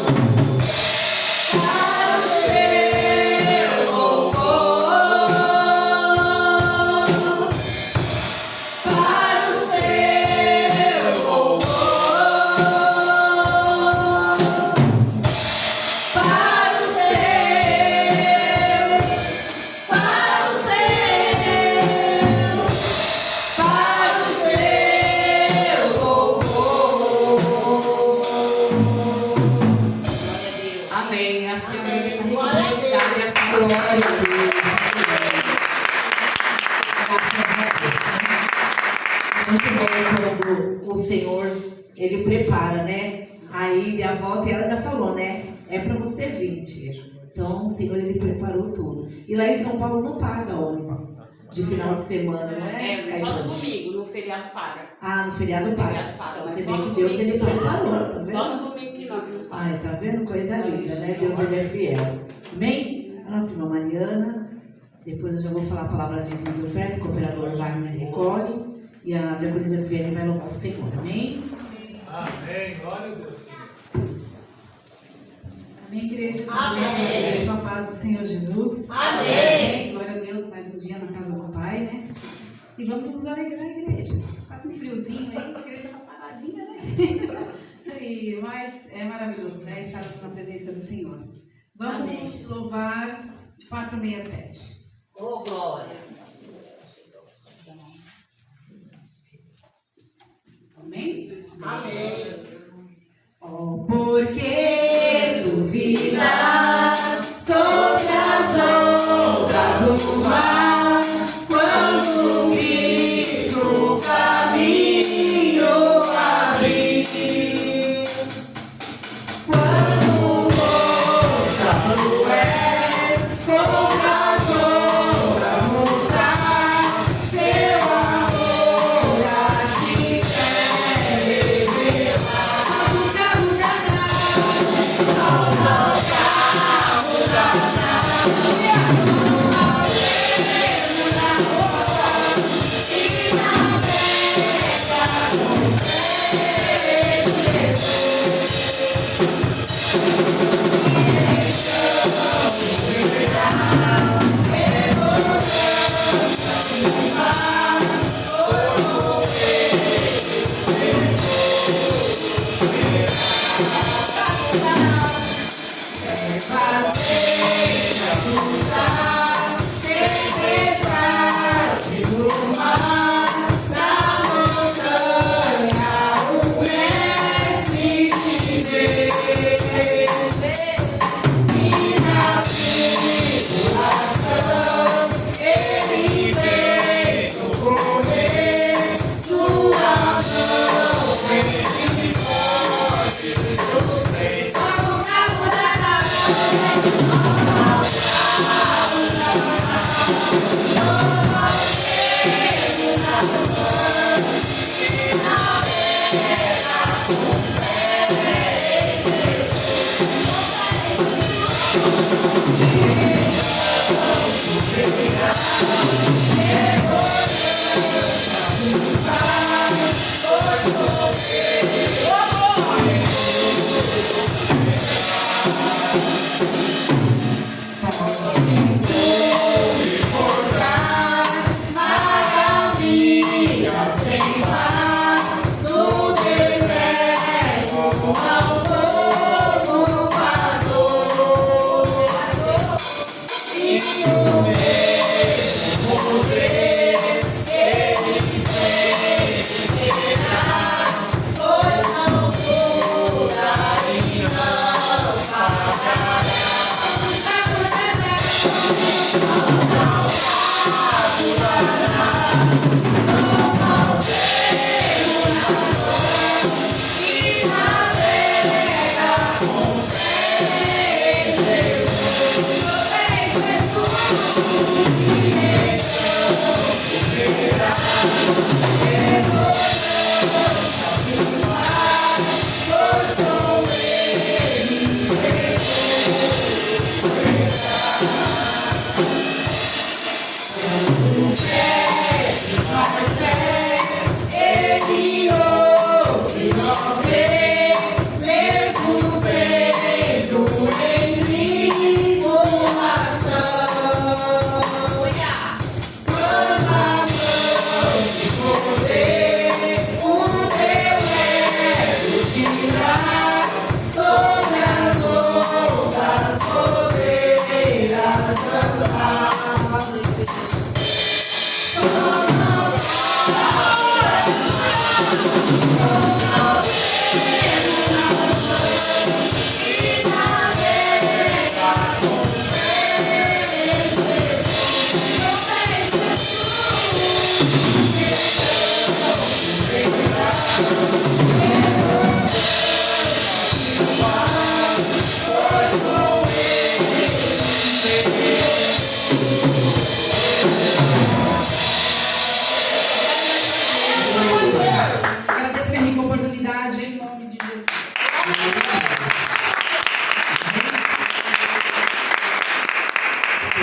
Amém. Assim eu agradeço a oportunidade e as Glória palavras. a Deus. Graças a Deus. ele prepara, né? Aí deu a volta e ela ainda falou, né? É para você vir, tia. Então, o Senhor, ele preparou tudo. E lá em São Paulo não paga ônibus de final de semana, não é, Só no Caetano? domingo, no feriado paga. Ah, no feriado paga. feriado paga, Então, mas você só vê no que Deus, domingo ele que não preparou, paga. tá vendo? Só no domingo que não paga. Ai, tá vendo? Coisa linda, né? Deus, ele é fiel. Amém? A nossa irmã Mariana. Depois eu já vou falar a palavra de dízimos e oferta. O cooperador Wagner recolhe. E a diaconisa Viviane vai louvar o Senhor. Amém? Amém. Glória a Deus. Amém, igreja? Amém. Igreja com a paz do Senhor Jesus. Amém. Glória a Deus, mais um dia na casa do Pai, né? E vamos nos alegrar, igreja. Tá com friozinho aí, a igreja tá paradinha, né? Mas é maravilhoso, né? Estarmos na presença do Senhor. Vamos Amém. louvar 467. Ô, glória. Amém? Amém. Oh, porque duvidar sobre as ondas do mar, quando Cristo o caminho abrir, quando força cruéis contra as ondas lutar, seu amor a ti quer revelar.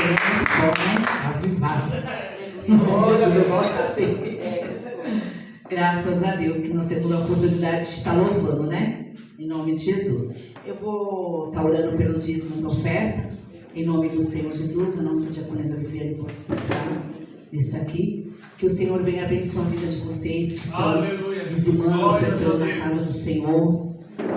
é muito bom, né? Avivado. Jesus, eu gosto assim. Graças a Deus que nós temos a oportunidade de estar louvando, né? Em nome de Jesus. Eu vou estar orando pelos dízimos oferta. Em nome do Senhor Jesus, a nossa diaconisa Viviane pode explicar disso aqui. Que o Senhor venha abençoar a vida de vocês que estão dizimando, ofertando na casa do Senhor.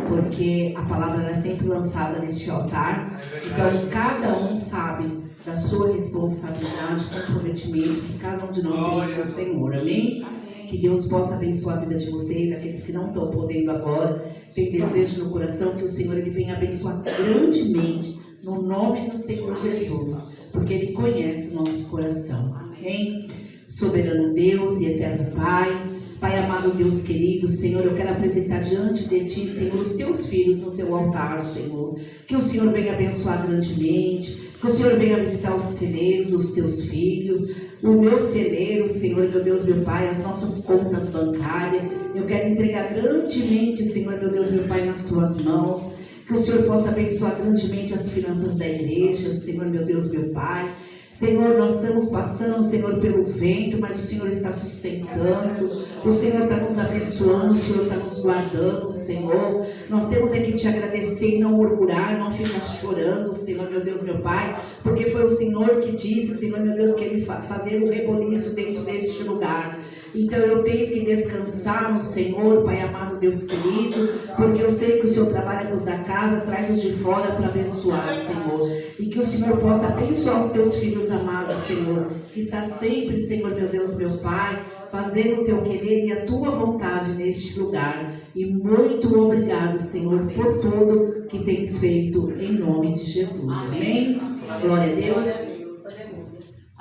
Porque a palavra é sempre lançada neste altar. Então, cada um sabe da sua responsabilidade, comprometimento que cada um de nós temos com o Senhor. Amém? Que Deus possa abençoar a vida de vocês, aqueles que não estão podendo agora, tem desejo no coração, que o Senhor ele venha abençoar grandemente, no nome do Senhor Jesus, porque Ele conhece o nosso coração. Amém? Soberano Deus e eterno Pai, Pai amado Deus querido, Senhor, eu quero apresentar diante de Ti, Senhor, os Teus filhos no Teu altar, Senhor. Que o Senhor venha abençoar grandemente, que o Senhor venha visitar os celeiros, os Teus filhos, o meu celeiro, Senhor, meu Deus, meu Pai, as nossas contas bancárias. Eu quero entregar grandemente, Senhor, meu Deus, meu Pai, nas Tuas mãos. Que o Senhor possa abençoar grandemente as finanças da igreja, Senhor, meu Deus, meu Pai. Senhor, nós estamos passando, Senhor, pelo vento, mas o Senhor está sustentando, o Senhor está nos abençoando, o Senhor está nos guardando, Senhor. Nós temos é que te agradecer e não murmurar, não ficar chorando, Senhor, meu Deus, meu Pai, porque foi o Senhor que disse, Senhor, meu Deus, que Ele fazer um reboliço dentro deste lugar. Então eu tenho que descansar no Senhor, Pai amado, Deus querido, porque eu sei que o Senhor trabalha nos da casa, traz os de fora para abençoar, Senhor. E que o Senhor possa abençoar os teus filhos amados, Senhor, que está sempre, Senhor, meu Deus, meu Pai, fazendo o teu querer e a tua vontade neste lugar. E muito obrigado, Senhor, por tudo que tens feito em nome de Jesus. Amém? Glória a Deus.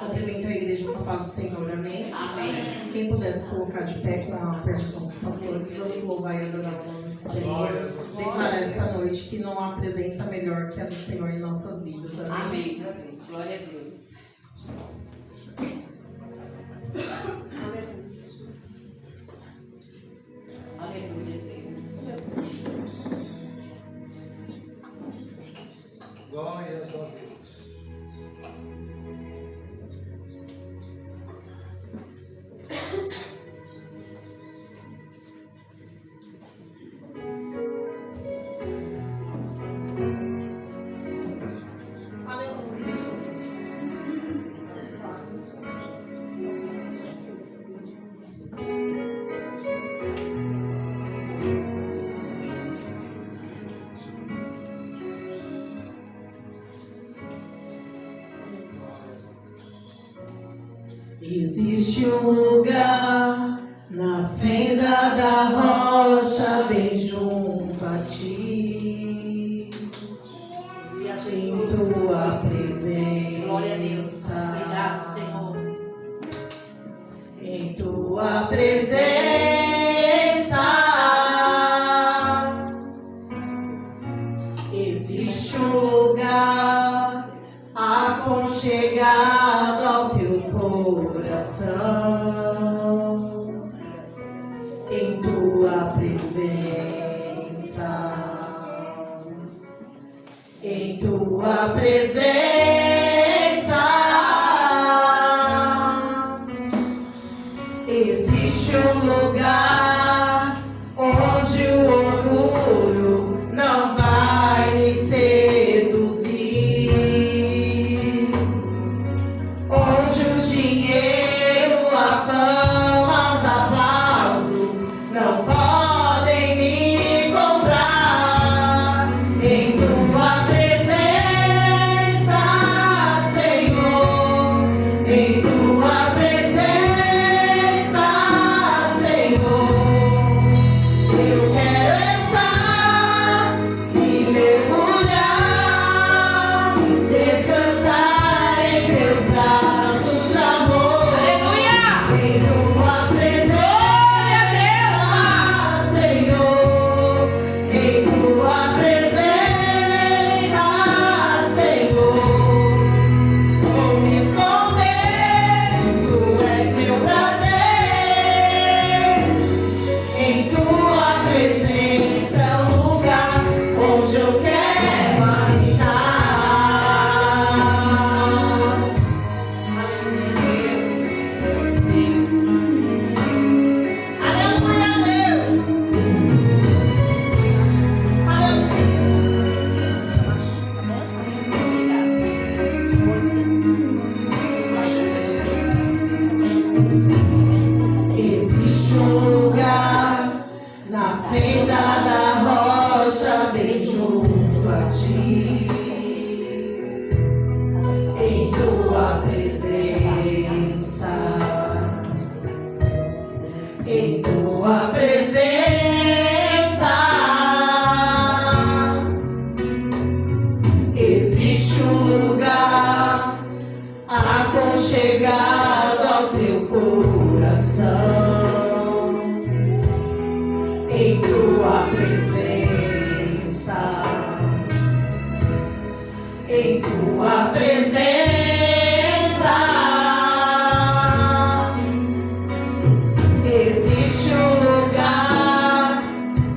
Cumprimento a igreja com a paz do Senhor, amém? Amém. Quem pudesse colocar de pé com a permissão dos pastores, vamos louvar e adorar o nome do Senhor. Declarar essa noite que não há presença melhor que a do Senhor em nossas vidas, amém? Amém, Jesus. Glória a Deus. Aleluia, Deus. Glórias a Deus. Existe um lugar na fenda da rocha bem junto a ti, em tua presença. Glória a Deus. Obrigado, Senhor. Em tua presença existe um lugar aconchegado ao teu coração. Em tua presença, em tua presença existe um lugar onde o orgulho não vai me seduzir. chegado ao teu coração, em tua presença, em tua presença. Existe um lugar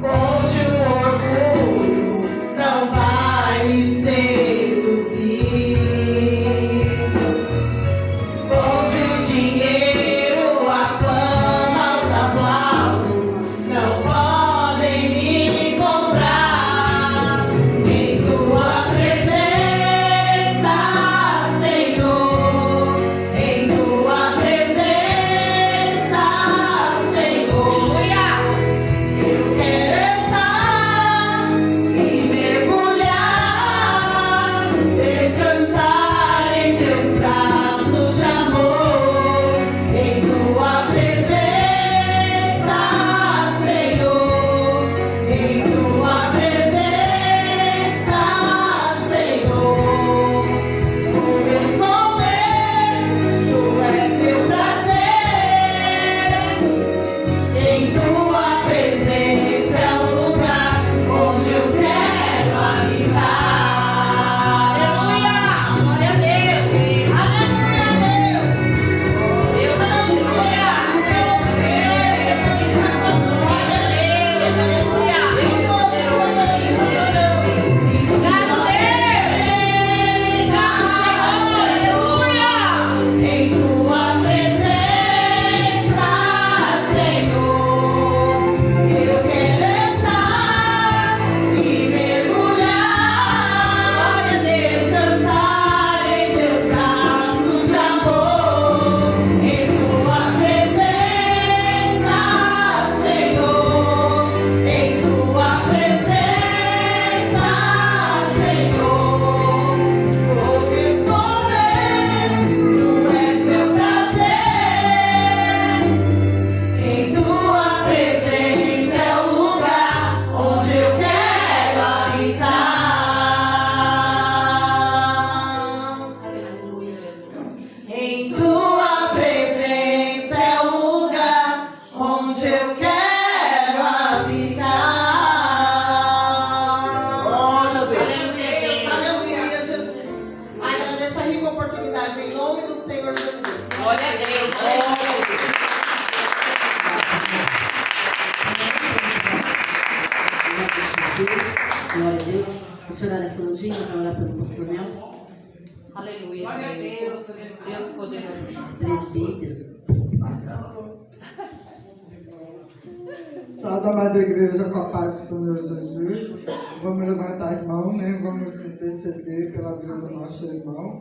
onde o orgulho não vai me seduzir, onde o dinheiro, a fama, os aplausos não podem me comprar. Em tua presença, Senhor, em tua presença, Senhor, eu quero estar e mergulhar, descansar em teus braços de amor. Em tua presença, Senhor, em tua presença, Senhor, vou me esconder, tu és meu prazer. Em tua presença é o lugar onde eu quero habitar. Aleluia! Glória a Deus! Aleluia, Deus! Deus, aleluia! Glória a Deus! Aleluia! Em tua presença, Senhor, eu quero estar e mergulhar, descansar em teus braços de amor. Em tua presença, Senhor, em tua presença, Senhor, vou me esconder, tu és meu prazer. Em tua presença é o lugar onde eu quero habitar. Em tua presença é o lugar onde eu quero habitar. Aleluia, Jesus. Agradeço a rica oportunidade em nome do Senhor Jesus. Glória a Deus! Jesus, glória a Deus. A senhora é Solodinha para orar pelo pastor Nelson, Aleluia. Glória a Deus, Deus poderoso. presbítero. Salve a amada igreja com a paz do Senhor Jesus. Vamos levantar as mãos, né? Vamos interceder pela vida do nosso irmão,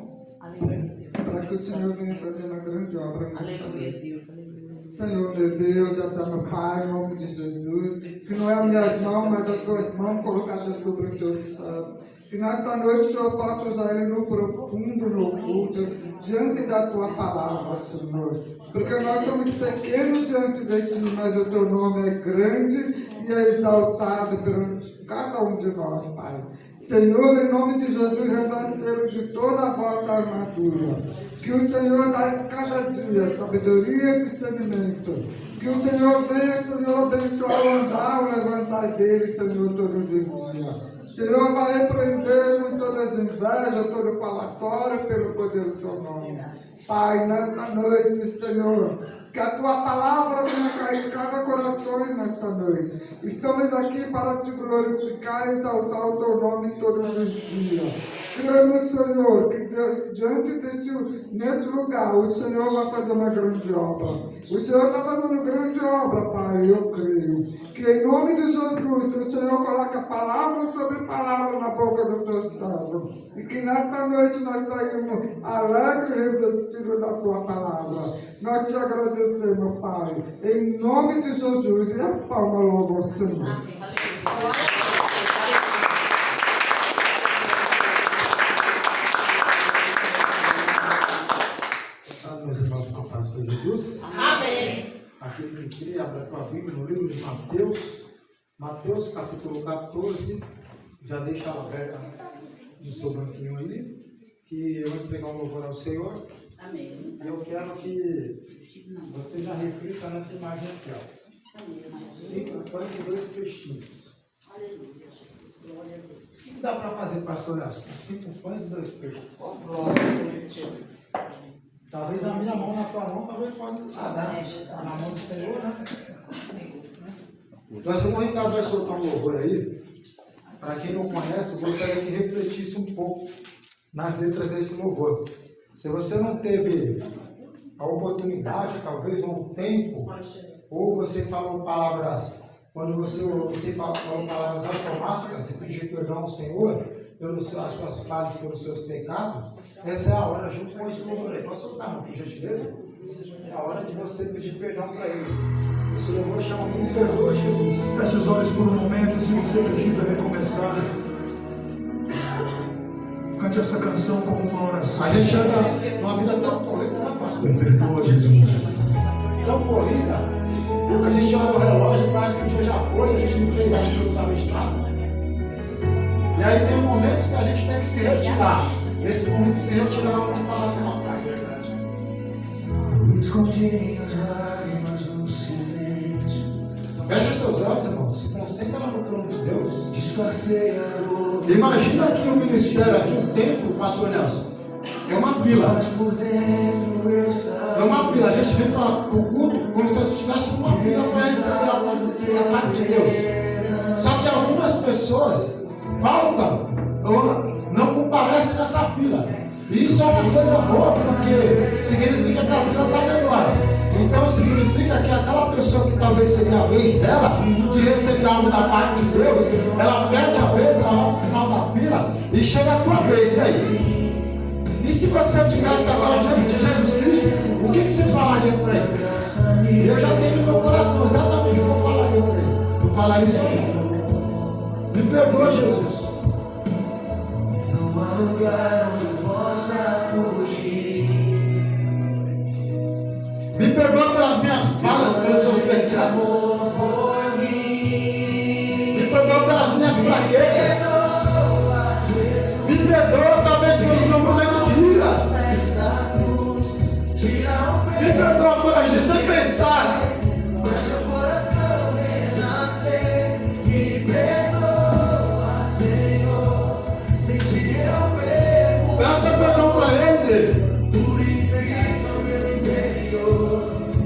para que o Senhor venha fazer uma grande obra. Aleluia, Deus. Aleluia. Senhor, meu Deus, eterno Pai, em nome de Jesus, que não é as minhas mãos, mas as tuas mãos colocadas sobre o teu santo. Que nesta noite o Senhor possa usar ele no profundo, no oculto, diante da tua palavra, Senhor. Porque nós somos pequenos diante de ti, mas o teu nome é grande e é exaltado por cada um de nós, Pai. Senhor, em nome de Jesus, reveste-lo de toda a vossa armadura. Que o Senhor dá cada dia sabedoria e discernimento. Que o Senhor venha, Senhor, abençoar o andar, o levantar dele, Senhor, todos os dias. Senhor, vai repreender todas as invejas, todo falatório, pelo poder do teu nome. Pai, nesta noite, Senhor, que a tua palavra venha cair em cada coração nesta noite. Estamos aqui para te glorificar e exaltar o teu nome todos os dias. Cremos, Senhor, que diante nesse lugar o Senhor vai fazer uma grande obra. O Senhor está fazendo grande obra, Pai, eu creio. Que em nome de Jesus, que o Senhor coloque palavra sobre palavra na boca do teu servo. E que nesta noite nós saímos alegres e revestidos da tua palavra. Nós te agradecemos, Pai, em nome de Jesus. E a palma logo ao Senhor. Meus irmãos, com a paz de Jesus. Amém. Aquele que crê, abra a tua Bíblia no livro de Mateus. Mateus, capítulo 14. Já deixa ela aberta no seu banquinho aí. Que eu vou entregar um louvor ao Senhor. Amém. E eu quero que você já reflita nessa imagem aqui, ó. 5 pães e 2 peixinhos. Aleluia, Jesus. Glória a Deus. O que dá para fazer, pastor Nelson, com 5 pães e 2 peixes? Glória a Deus, Jesus. Talvez a minha mão na tua mão, talvez pode dar na mão do Senhor, né? Nós vamos, o Ricardo vai soltar um louvor aí. Para quem não conhece, eu gostaria que refletisse um pouco nas letras desse louvor. Se você não teve a oportunidade, talvez, ou o tempo, ou você falou palavras, quando você falou palavras automáticas, e pedir perdão ao Senhor pelas suas falhas, pelos seus pecados, essa é a hora, junto com esse louvor aí. Pode soltar, não, por gentileza? É a hora de você pedir perdão para Ele. Esse louvor chama Me Perdoa, Jesus. Feche os olhos por um momento, se você precisa recomeçar. Cante essa canção como uma oração. A gente anda numa vida tão corrida, né, pastor? Me perdoa, Jesus. Tão corrida. A gente olha o relógio e parece que o dia já foi, a gente não fez absolutamente nada. E aí tem momentos que a gente tem que se retirar. Nesse momento de se retirar, eu vou falar com uma pai. Eu escondi minhas lágrimas no silêncio. Feche seus olhos, irmão. Se concentra no trono de Deus. Disfarcei a dor. Imagina aqui o ministério, aqui o templo, pastor Nelson. É uma fila. Mas por dentro eu sabia. É uma fila. A gente vem para o culto como se a gente tivesse uma fila para receber a ajuda da parte de Deus. Só que algumas pessoas faltam ou não comparecem nessa fila. E isso é uma coisa boa, porque significa que a fila está menor. Então significa que aquela pessoa que talvez seria a vez dela, de receber algo da parte de Deus, ela perde a vez, ela vai para o final da fila e chega a tua vez. E aí? E se você estivesse agora diante de Jesus Cristo, o que você falaria para ele? Eu já tenho no meu coração exatamente o que eu falaria para ele. Eu falaria isso aqui. Me perdoa, Jesus. Não há lugar onde eu possa fugir. Me perdoa pelas minhas falhas, pelos meus pecados. Me perdoa pelas minhas fraquezas. Me perdoa talvez pelo meu momento de ira. Me perdoa por agir sem pensar. Peça perdão para Ele.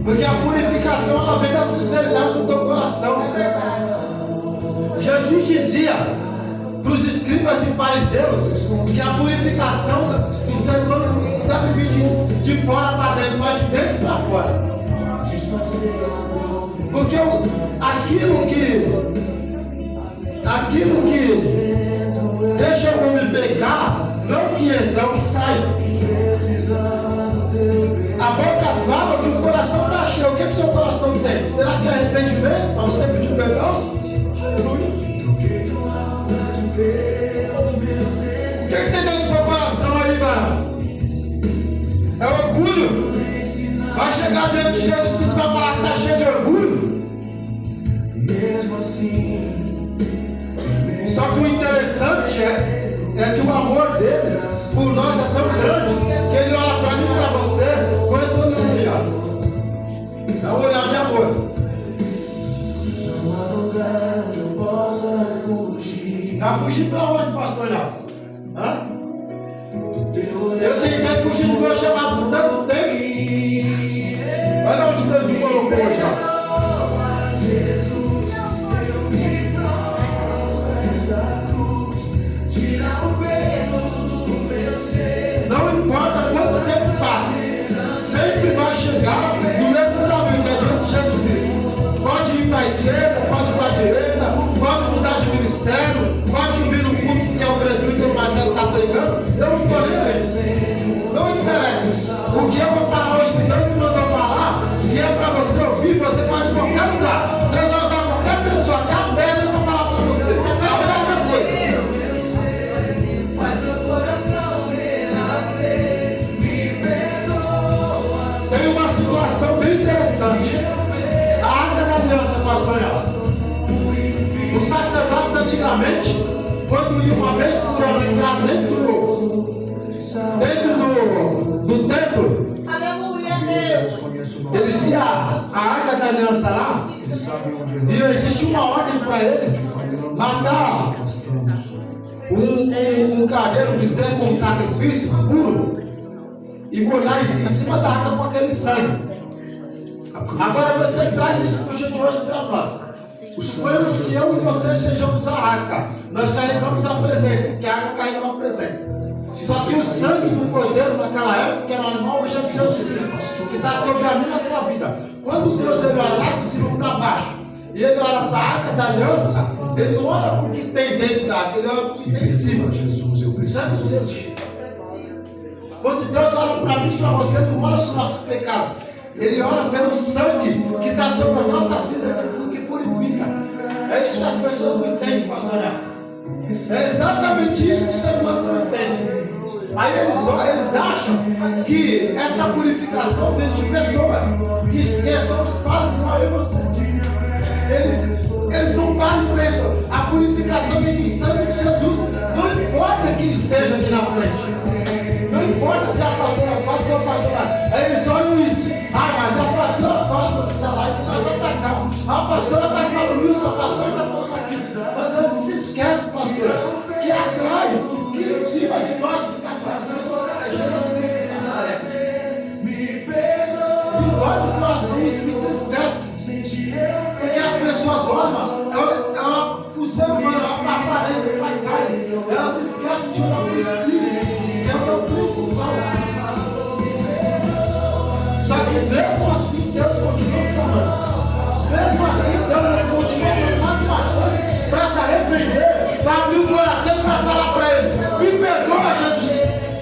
Porque a purificação ela vem da sinceridade do teu coração. Jesus dizia para os escribas e fariseus que a purificação do ser humano não deve vir de fora para dentro, mas de dentro para fora. Porque aquilo que deixa o homem pecar, não que entra, é o que sai. A boca fala que o coração está cheio. O que o seu coração tem? Será que é arrependimento? Para você pedir perdão? Aleluia. O que tem dentro do seu coração aí, varão? É orgulho. Vai chegar diante de Jesus Cristo e vai falar que está cheio de orgulho. Mesmo assim. Só que o interessante é que o amor dele por nós é tão grande que ele olha para mim e para você com esse olhar aí, ó. É um olhar de amor. Não há lugar onde eu possa fugir. Vai fugir para onde, pastor Nelson? Hã? Eu tentei fugir do meu chamado por tanto tempo. Olha onde Deus me colocou já. Não importa quanto tempo passe, sempre vai chegar no mesmo caminho que é diante de Jesus Cristo. Pode ir para a esquerda, pode ir para a direita, pode mudar de ministério, pode vir no culto que é o presbítero que o Marcelo está pregando. Eu não estou nem aí. Não interessa. O que eu vou falar hoje que Deus me mandou falar, se é para você ouvir, você pode ir em qualquer lugar. Deus vai usar qualquer pessoa, até a pedra para falar para você. A mesma coisa. Tem uma situação bem interessante. A Arca da Aliança, pastor Nelson. Os sacerdotes antigamente, quando iam uma vez por ano entrar dentro do templo, da aliança lá, e existe uma ordem para eles matar um carneiro bezerro com sacrifício puro e molhar em cima da arca com aquele sangue. Agora você traz isso para o dia de hoje para nós. Suponhamos que eu e você sejamos a arca. Nós carregamos a presença, porque a arca carrega a presença. Só que o sangue do cordeiro naquela época, que era um animal, hoje é o seu que está sobre a minha e a tua vida. Quando Deus ele olha lá de cima para baixo, e ele olha para a arca da aliança, ele não olha para o que tem dentro da arca, ele olha para o que tem em cima. Jesus, eu preciso. Jesus. Quando Deus olha para mim e para você, não olha para os nossos pecados. Ele olha pelo sangue que está sobre as nossas vidas, que purifica. É isso que as pessoas não entendem, pastor. É exatamente isso que o ser humano não entende. Aí eles acham que essa purificação vem de pessoas que esqueçam os fatos como eu e você. Eles não param e pensam, a purificação vem do sangue de Jesus. Não importa quem esteja aqui na frente. Não importa se a pastora Fábio ou a pastora. Eles olham isso. Ah, mas a pastora Fábio está lá e começa a atacar. A pastora está falando isso, a pastora está falando aquilo. Mas eles se esquecem, pastora, que atrás, que em cima de nós, que está fazendo é Jesus Cristo. E olha o coração, isso me entristece. Porque as pessoas olham, o ser humano, a aparência, para a carne, elas esquecem de olhar para o Espírito, que é o meu principal. Só que mesmo assim, Deus continua nos amando. Mesmo assim, Deus continua dando mais uma chance para se arrepender, para abrir o coração e para falar para ele: me perdoa, Jesus,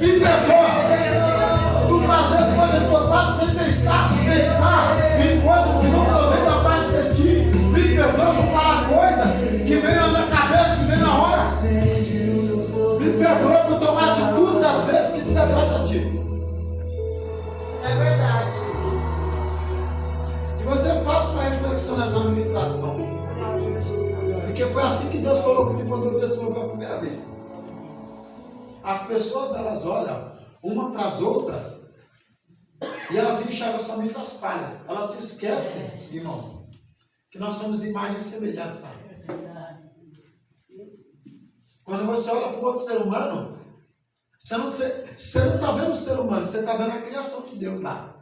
me perdoa. Por fazer coisas que eu faço sem pensar em coisas que não provém da parte de ti. Me perdoa por falar coisas que vem na minha cabeça, que vem na hora. Me perdoa por tomar atitudes às vezes que desagradam a ti. É verdade. Que você faça uma reflexão nessa administração. Porque foi assim que Deus falou comigo quando eu vi esse lugar a primeira vez. As pessoas, elas olham uma para as outras e elas enxergam somente as falhas. Elas se esquecem, irmãos, que nós somos imagem e semelhança. Quando você olha para o outro ser humano, você não está vendo o ser humano, você está vendo a criação de Deus lá.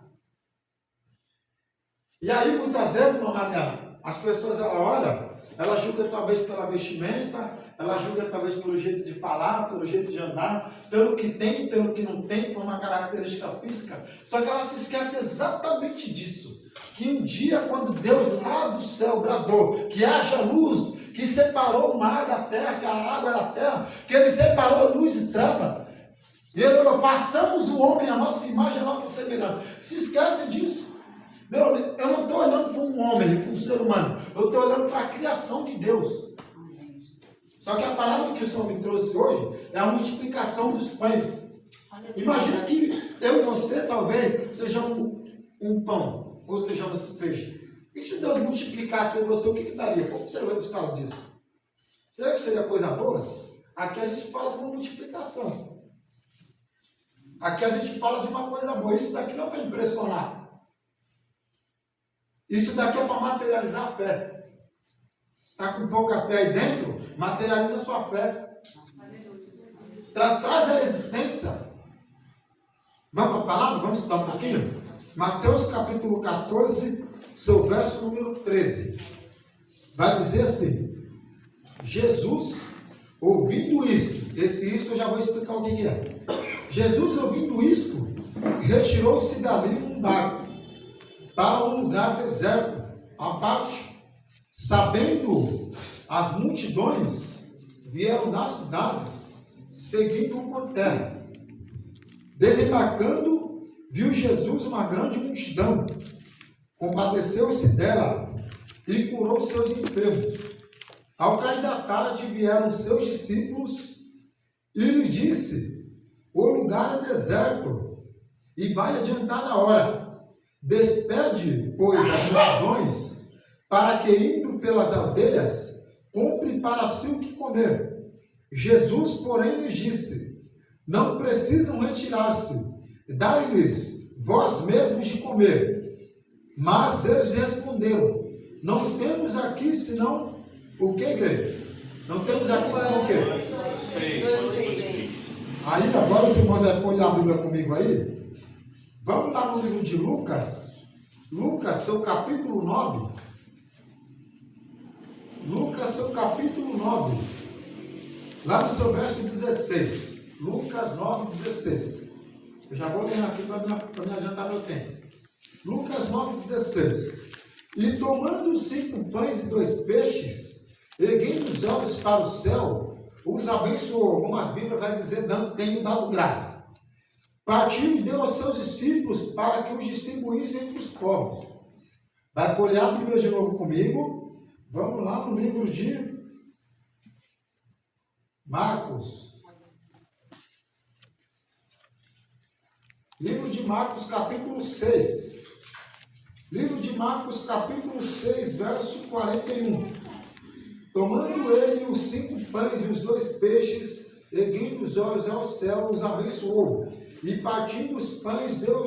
E aí, muitas vezes, Mariana, as pessoas olham, ela julga talvez pela vestimenta, ela julga talvez pelo jeito de falar, pelo jeito de andar, pelo que tem, pelo que não tem, por uma característica física. Só que ela se esquece exatamente disso. Que um dia, quando Deus lá do céu bradou, que haja luz, que separou o mar da terra, que a água da terra, que ele separou luz e treva. E ele falou: façamos o homem a nossa imagem, a nossa semelhança. Se esquece disso. Meu, eu não estou olhando para um homem, para um ser humano. Eu estou olhando para a criação de Deus. Só que a palavra que o Senhor me trouxe hoje é a multiplicação dos pães. Imagina que eu e você, talvez, sejamos um pão, ou sejamos esse peixe. E se Deus multiplicasse para você, o que daria? Como seria o resultado disso? Será que seria coisa boa? Aqui a gente fala de uma multiplicação. Aqui a gente fala de uma coisa boa. Isso daqui não é para impressionar. Isso daqui é para materializar a fé. Está com pouca fé aí dentro? Materializa a sua fé. Traz a existência. Vamos para a palavra? Vamos estudar um pouquinho? Mateus capítulo 14, seu verso número 13. Vai dizer assim: Jesus, ouvindo isto, isto eu já vou explicar o que é. Jesus, ouvindo isto, retirou-se dali num barco para um lugar deserto, à parte. Sabendo as multidões, vieram das cidades, seguindo-o por terra. Desembarcando, viu Jesus uma grande multidão, compadeceu-se dela e curou seus enfermos. Ao cair da tarde, vieram seus discípulos e lhe disse: o lugar é deserto e vai adiantar a hora. Despede, pois, as multidões, para que, indo pelas aldeias, compre para si o que comer. Jesus, porém, lhes disse: não precisam retirar-se, dai-lhes vós mesmos de comer. Mas eles responderam: não temos aqui senão o que, igreja? Não temos aqui senão o quê? Aí agora os irmãos vão folhear a Bíblia comigo aí. Vamos lá no livro de Lucas. Lucas, seu capítulo 9. Lucas, seu capítulo 9. Lá no seu verso 16. Lucas 9, 16. Eu já vou ler aqui para me adiantar meu tempo. Lucas 9, 16. E tomando 5 pães e 2 peixes, erguendo os olhos para o céu, os abençoou. Algumas Bíblias vai dizer, tenho dado graça. Partiu e deu aos seus discípulos para que os distribuíssem entre os povos. Vai folhear a Bíblia de novo comigo. Vamos lá no livro de Marcos. Livro de Marcos, capítulo 6. Livro de Marcos, capítulo 6, verso 41. Tomando ele os 5 pães e os 2 peixes, erguendo os olhos ao céu, os abençoou. E partindo os pães, deu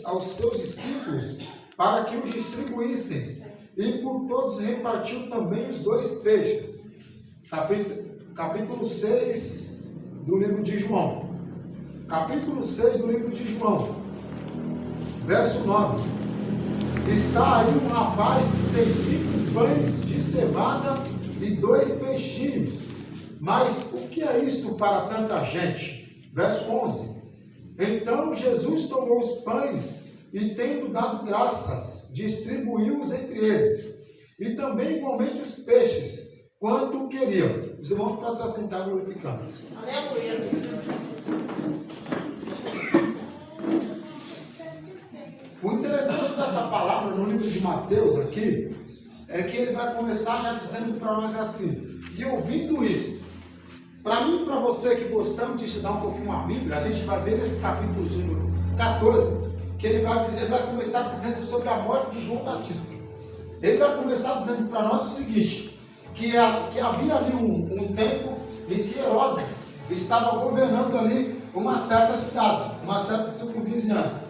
aos seus discípulos, para que os distribuíssem. E por todos repartiu também os 2 peixes. Capítulo 6 do livro de João. Capítulo 6 do livro de João. Verso 9. Está aí um rapaz que tem 5 pães de cevada e 2 peixinhos. Mas o que é isto para tanta gente? Verso 11. Então Jesus tomou os pães e, tendo dado graças, distribuiu-os entre eles. E também igualmente os peixes, quanto queriam. Os irmãos podem se assentar glorificando. Aleluia. O interessante dessa palavra no livro de Mateus aqui é que ele vai começar já dizendo para nós assim: e ouvindo isso, para mim e para você que gostamos de estudar um pouquinho a Bíblia, a gente vai ver nesse capítulo de número 14, que ele vai começar dizendo sobre a morte de João Batista. Ele vai começar dizendo para nós o seguinte, que havia ali um tempo em que Herodes estava governando ali uma certa cidade, uma certa circunvizinhança.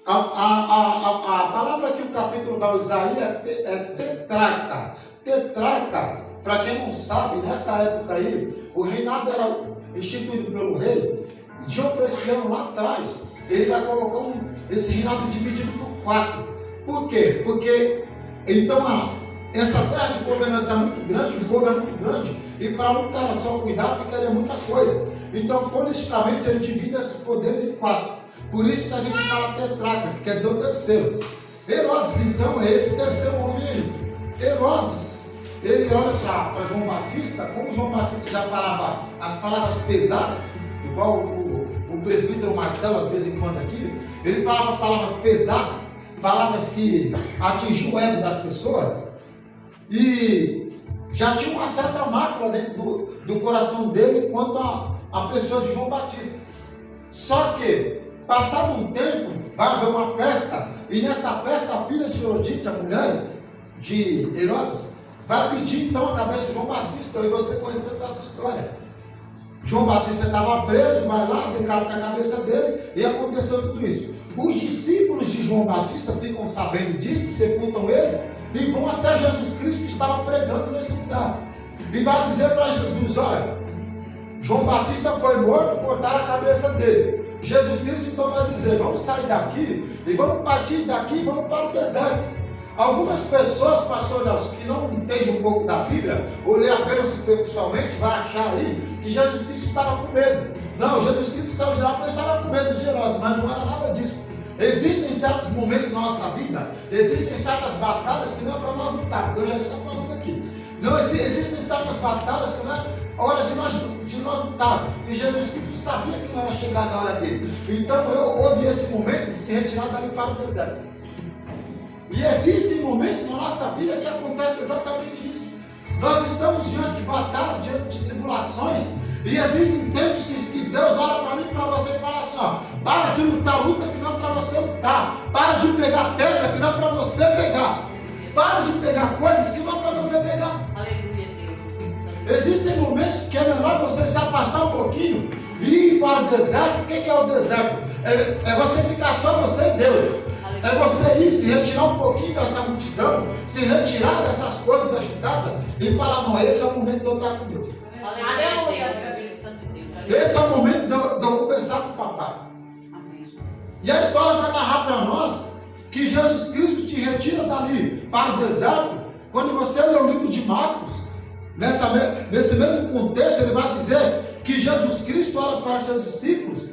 A palavra que o capítulo vai usar aí é tetrarca. Tetrarca, para quem não sabe, nessa época aí, o reinado era instituído pelo rei Diocleciano lá atrás. Ele vai colocar esse reinado dividido por 4. Por quê? Porque então essa terra de governança é muito grande, o povo é muito grande, e para um cara só cuidar ficaria muita coisa. Então, politicamente, ele divide esses poderes em 4. Por isso que a gente fala tetrarca, que quer dizer o terceiro. Herodes, então, é esse terceiro homem aí. Herodes, ele olha para João Batista, como João Batista já falava as palavras pesadas, igual o presbítero Marcelo, às vezes em quando aqui, ele falava palavras pesadas, palavras que atingiam o ego das pessoas, e já tinha uma certa mácula dentro do coração dele quanto a pessoa de João Batista. Só que, passado um tempo, vai haver uma festa, e nessa festa a filha de Herodite, a mulher de Herodes, vai pedir então a cabeça de João Batista, e você conheceu essa história. João Batista estava preso, vai lá, decapita a cabeça dele, e aconteceu tudo isso. Os discípulos de João Batista ficam sabendo disso, sepultam ele, e vão até Jesus Cristo que estava pregando nesse lugar. E vai dizer para Jesus: olha, João Batista foi morto, cortaram a cabeça dele. Jesus Cristo então vai dizer: vamos sair daqui, e vamos partir daqui e vamos para o deserto. Algumas pessoas, pastor Nelson, que não entendem um pouco da Bíblia, ou lê apenas superficialmente, vai achar aí que Jesus Cristo estava com medo. Não, Jesus Cristo saiu de lá porque estava com medo de Herodes, mas não era nada disso. Existem certos momentos na nossa vida, existem certas batalhas que não é para nós lutar. Deus já está falando aqui. Não, existem certas batalhas que não é hora de nós lutar. E Jesus Cristo sabia que não era chegada a hora dele. Então houve esse momento de se retirar dali para o deserto. E existem momentos na nossa vida que acontece exatamente isso. Nós estamos diante de batalhas, diante de tribulações, e existem tempos que Deus olha para mim e para você e fala assim: ó, para de lutar luta que não é para você lutar, para de pegar pedra que não é para você pegar, para de pegar coisas que não é para você pegar. Aleluia, Deus. Existem momentos que é melhor você se afastar um pouquinho e ir para o deserto. O que é o deserto? É você ficar só você e Deus. é você ir, se retirar um pouquinho dessa multidão, se retirar dessas coisas agitadas e falar, não, esse é o momento de eu estar com Deus. Esse é o momento de eu conversar com o papai. E a história vai narrar para nós que Jesus Cristo te retira dali para o deserto. Quando você lê o livro de Marcos, nesse mesmo contexto, ele vai dizer que Jesus Cristo olha para seus discípulos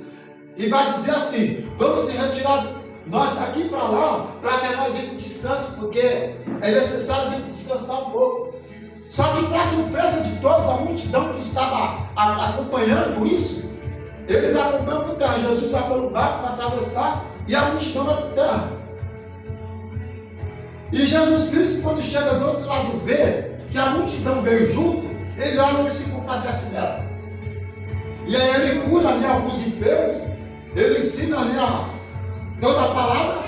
e vai dizer assim, vamos se retirar nós daqui para lá, para que nós a gente descanse, porque é necessário a gente descansar um pouco. Só que para surpresa de todos, a multidão que estava acompanhando isso, eles acompanham por terra. Jesus vai pelo barco para atravessar e a multidão vai por terra. E Jesus Cristo, quando chega do outro lado, vê que a multidão veio junto, ele olha e se compadece dela. E aí ele cura ali alguns enfermos, ele ensina ali toda a palavra.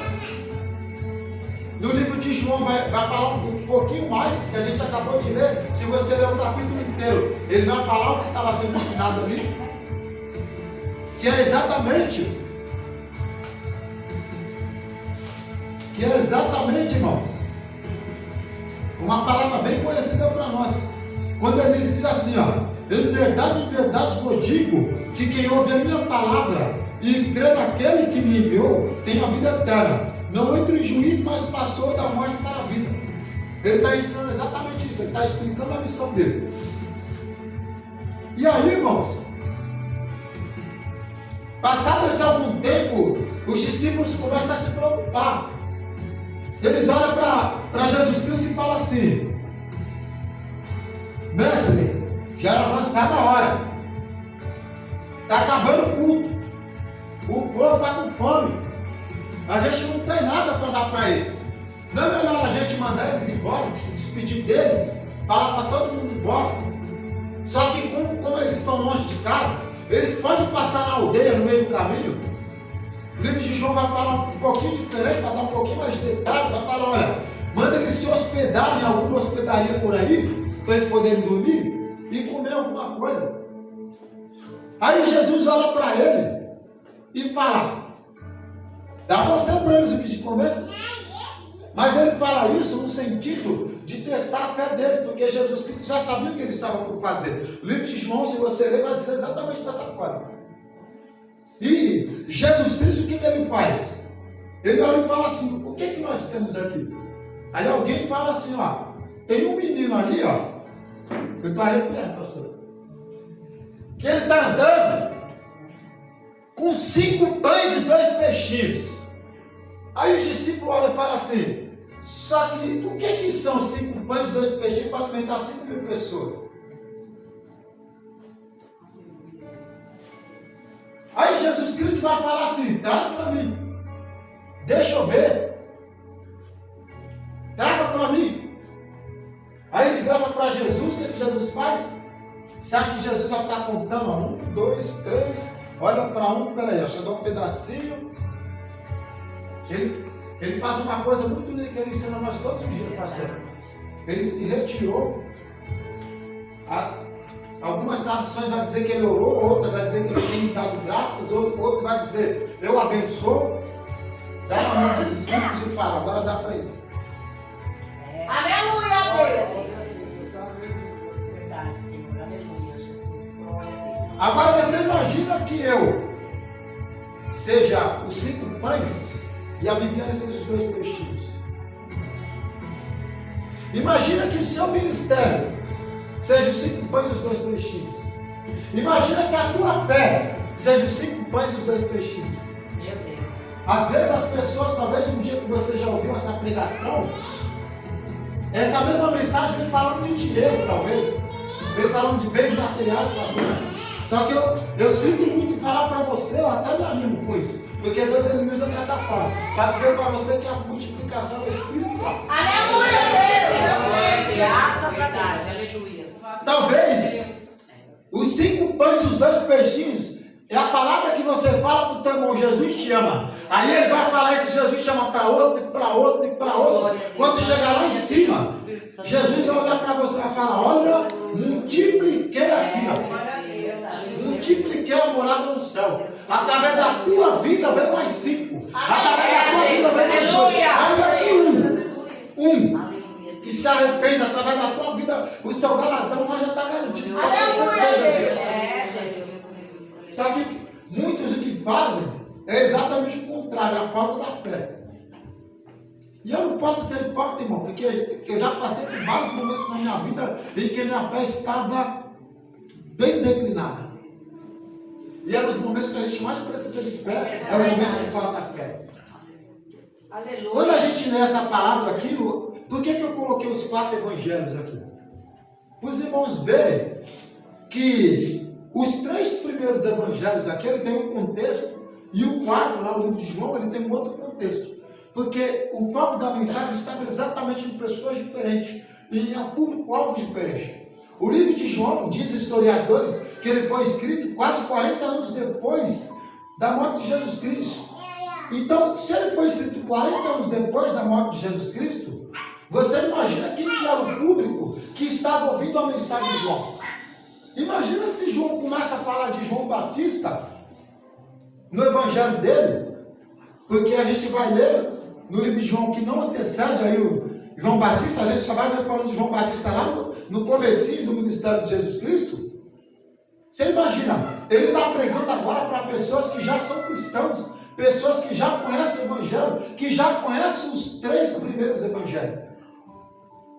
No livro de João vai falar um pouquinho mais, que a gente acabou de ler. Se você ler o capítulo inteiro, ele vai falar o que estava sendo ensinado ali, que é exatamente, irmãos, uma palavra bem conhecida para nós. Quando ele diz assim, em verdade vos digo, que quem ouve a minha palavra e crê naquele que me enviou, tem a vida eterna. Não entra em juízo, mas passou da morte para a vida. Ele está ensinando exatamente isso, ele está explicando a missão dele. E aí, irmãos, passado esse algum tempo, os discípulos começam a se preocupar. Eles olham para Jesus Cristo e falam assim, mestre, já era avançada a hora, está acabando o culto, o povo está com fome, a gente não tem nada para dar para eles. Não é melhor a gente mandar eles embora, se despedir deles, falar para todo mundo ir embora? Só que como eles estão longe de casa, eles podem passar na aldeia, no meio do caminho. O livro de João vai falar um pouquinho diferente, vai dar um pouquinho mais de detalhes, vai falar, olha, manda eles se hospedar em alguma hospedaria por aí, para eles poderem dormir e comer alguma coisa. Aí Jesus olha para ele e fala, dá você para eles o que de comer? Mas ele fala isso no sentido de testar a fé deles, porque Jesus Cristo já sabia o que eles estavam por fazer. O livro de João, se você ler, vai dizer exatamente dessa forma. E Jesus Cristo, o que ele faz? Ele olha e fala assim, o que nós temos aqui? Aí alguém fala assim, tem um menino ali, eu estou arrepiando, pastor, que ele está andando com 5 pães e 2 peixinhos. Aí os discípulos olham e falam assim, só que o que são 5 pães e 2 peixinhos para alimentar 5.000 pessoas? Aí Jesus Cristo vai falar assim, traz para mim, deixa eu ver, traga para mim. Aí eles levam para Jesus, o que Jesus faz? Você acha que Jesus vai ficar contando? 1, 2, 3, olha para um, peraí, deixa eu dar um pedacinho. Ele faz uma coisa muito linda que ele ensina a nós todos os dias, pastor. Ele se retirou. Algumas traduções vai dizer que ele orou, outras vai dizer que ele tem dado graças, outras vai dizer, eu abençoo, dá na mão dos discípulos e fala, agora dá para eles. Aleluia, Deus. Verdade, Senhor. Aleluia, Jesus. Glória a Deus. Agora você imagina que eu seja os 5 pães e a Viviane seja os 2 peixinhos. Imagina que o seu ministério seja os 5 pães e os 2 peixinhos. Imagina que a tua fé seja os 5 pães e os 2 peixinhos. Meu Deus. Às vezes as pessoas, talvez um dia que você já ouviu essa pregação, essa mesma mensagem vem falando de dinheiro, talvez. Vem falando de bens materiais, pastor. Só que eu sinto muito em falar para você, eu até me animo com isso. Porque Deus ele me usa dessa forma. Para dizer para você que a multiplicação é espiritual. Aleluia, Deus. Graças a Deus. Aleluia. Talvez os 5 pães e os 2 peixinhos é a palavra que você fala para o teu irmão, Jesus te ama. Aí ele vai falar, esse Jesus chama para outro, e para outro, e para outro. Quando chegar lá em cima, Jesus vai olhar para você e vai falar, olha, multipliquei aqui, multipliquei a morada no céu. Através da tua vida vem mais 5. Através da tua vida vem mais contrário, é a falta da fé. E eu não posso ser hipócrita, irmão, porque eu já passei por vários momentos na minha vida em que minha fé estava bem declinada. E é nos momentos que a gente mais precisa de fé, é o momento que falta fé. Aleluia. Quando a gente lê essa palavra aqui, por que eu coloquei os 4 evangelhos aqui? Para os irmãos verem que os 3 primeiros evangelhos aqui, ele tem um contexto, e o 4, lá, o livro de João, ele tem um outro contexto. Porque o foco da mensagem estava exatamente em pessoas diferentes, e em um público-alvo diferente. O livro de João, diz historiadores, que ele foi escrito quase 40 anos depois da morte de Jesus Cristo. Então, se ele foi escrito 40 anos depois da morte de Jesus Cristo, você imagina quem que era o público que estava ouvindo a mensagem de João. Imagina se João começa a falar de João Batista no evangelho dele, porque a gente vai ler no livro de João que não antecede aí o João Batista, a gente só vai ver falando de João Batista lá no comecinho do ministério de Jesus Cristo. Você imagina, ele está pregando agora para pessoas que já são cristãos, pessoas que já conhecem o evangelho, que já conhecem os 3 primeiros evangelhos.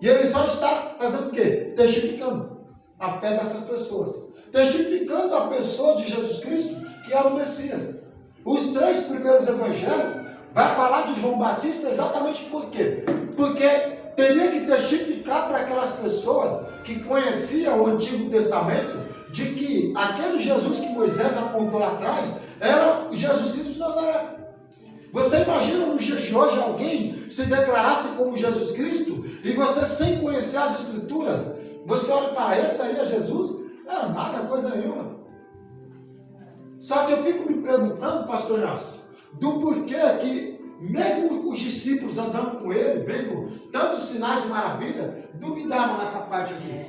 E ele só está fazendo o quê? Testificando a fé dessas pessoas. Testificando a pessoa de Jesus Cristo, que era o Messias. Os 3 primeiros evangelhos vai falar de João Batista exatamente por quê? Porque teria que testificar para aquelas pessoas que conheciam o Antigo Testamento de que aquele Jesus que Moisés apontou lá atrás era Jesus Cristo de Nazaré. Você imagina no dia de hoje alguém se declarasse como Jesus Cristo e você, sem conhecer as Escrituras, você olha para esse aí é Jesus? Não, nada, coisa nenhuma. Só que eu fico me perguntando, pastor Nelson, do porquê que mesmo os discípulos andando com ele, vendo tantos sinais de maravilha, duvidaram nessa parte aqui.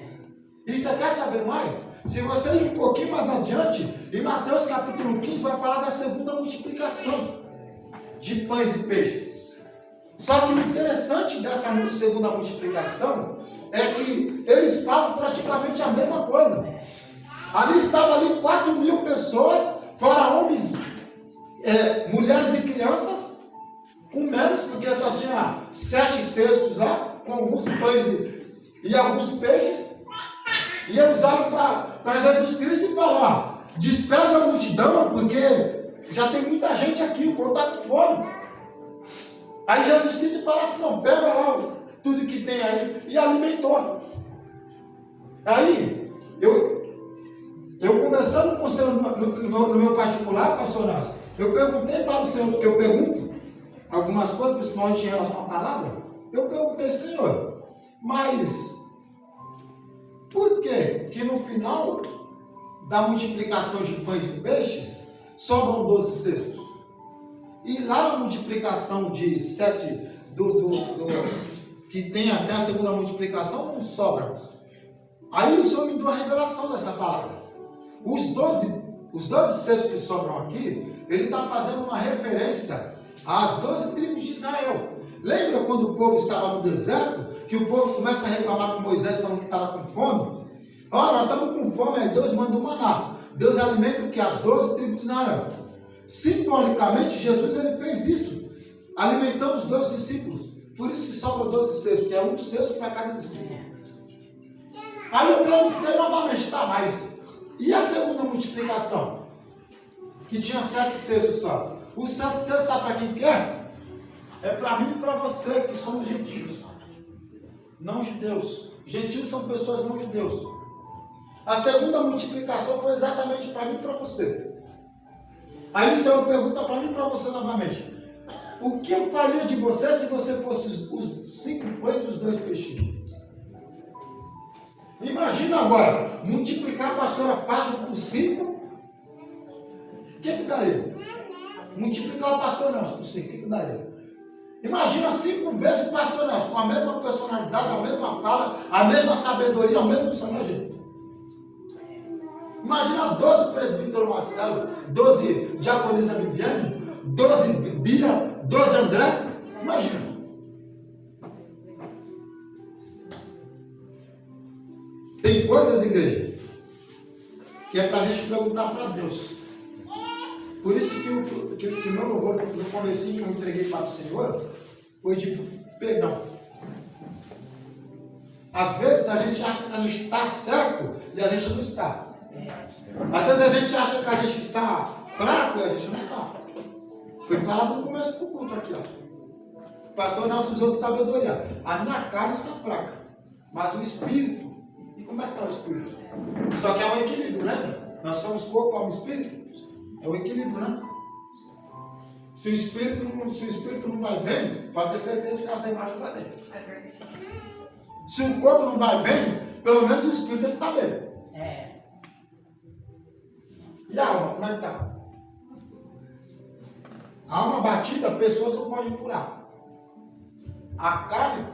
E você quer saber mais? Se você ir um pouquinho mais adiante, em Mateus capítulo 15, vai falar da segunda multiplicação de pães e peixes. Só que o interessante dessa segunda multiplicação é que eles falam praticamente a mesma coisa. Ali estava 4.000 pessoas, fora homens, mulheres e crianças, com menos, porque só tinha 7 cestos lá, com alguns pães e alguns peixes. E eles olham para Jesus Cristo e falam, ó, despede a multidão, porque já tem muita gente aqui, o povo está com fome. Aí Jesus Cristo fala assim, não, pega lá tudo que tem aí, e alimentou. Aí, eu conversando com o Senhor no meu particular, pastor Nelson, eu perguntei para o Senhor, porque eu pergunto algumas coisas, principalmente em relação à palavra, eu perguntei, Senhor, mas por que no final da multiplicação de pães e peixes sobram 12 cestos? E lá na multiplicação de 7, que tem até a segunda multiplicação, não sobra. Aí o Senhor me deu a revelação dessa palavra. Os 12 cestos que sobram aqui, ele está fazendo uma referência às 12 tribos de Israel. Lembra quando o povo estava no deserto, que o povo começa a reclamar com Moisés, falando que estava com fome? Olha, nós estamos com fome, aí Deus manda o maná. Deus alimenta o que? As 12 tribos de Israel. Simbolicamente, Jesus ele fez isso, alimentando os 12 discípulos. Por isso que sobra 12 cestos, que é um cesto para cada discípulo. Aí eu perguntei novamente, tá, mas e a segunda multiplicação? Que tinha 7 cestos só. Os 7 cestos, sabe para quem quer? É para mim e para você, que somos gentios. Não judeus. Gentios são pessoas não judeus. A segunda multiplicação foi exatamente para mim e para você. Aí o Senhor pergunta para mim e para você novamente. O que eu faria de você se você fosse os 5 pães e os 2 peixinhos? Imagina agora, multiplicar a pastora Fátima por 5. O que daria? Multiplicar o pastor Nelson por 5, o que daria? Imagina 5 vezes o pastor Nelson, com a mesma personalidade, a mesma fala, a mesma sabedoria, o mesmo sangue. Imagina 12 presbítero Marcelo, 12 diaconisa Viviane, 12 Bia, 12 André. Imagina. Tem coisas, igreja, que é para a gente perguntar para Deus. Por isso que meu louvor no comecinho que eu entreguei para o Senhor foi de perdão. Às vezes a gente acha que a gente está certo e a gente não está. Às vezes a gente acha que a gente está fraco e a gente não está. Foi falado no começo do culto aqui, ó. O pastor Nelson usou de sabedoria. A minha carne está fraca, mas o espírito. E como é que está o espírito? Só que é um equilíbrio, né? Nós somos corpo, alma e espírito. É o equilíbrio, né? Se o espírito não vai bem, pode ter certeza que as demais não vai bem. Se o corpo não vai bem, pelo menos o espírito está bem. E a alma, como é que está? A alma batida, pessoas não podem curar. A carne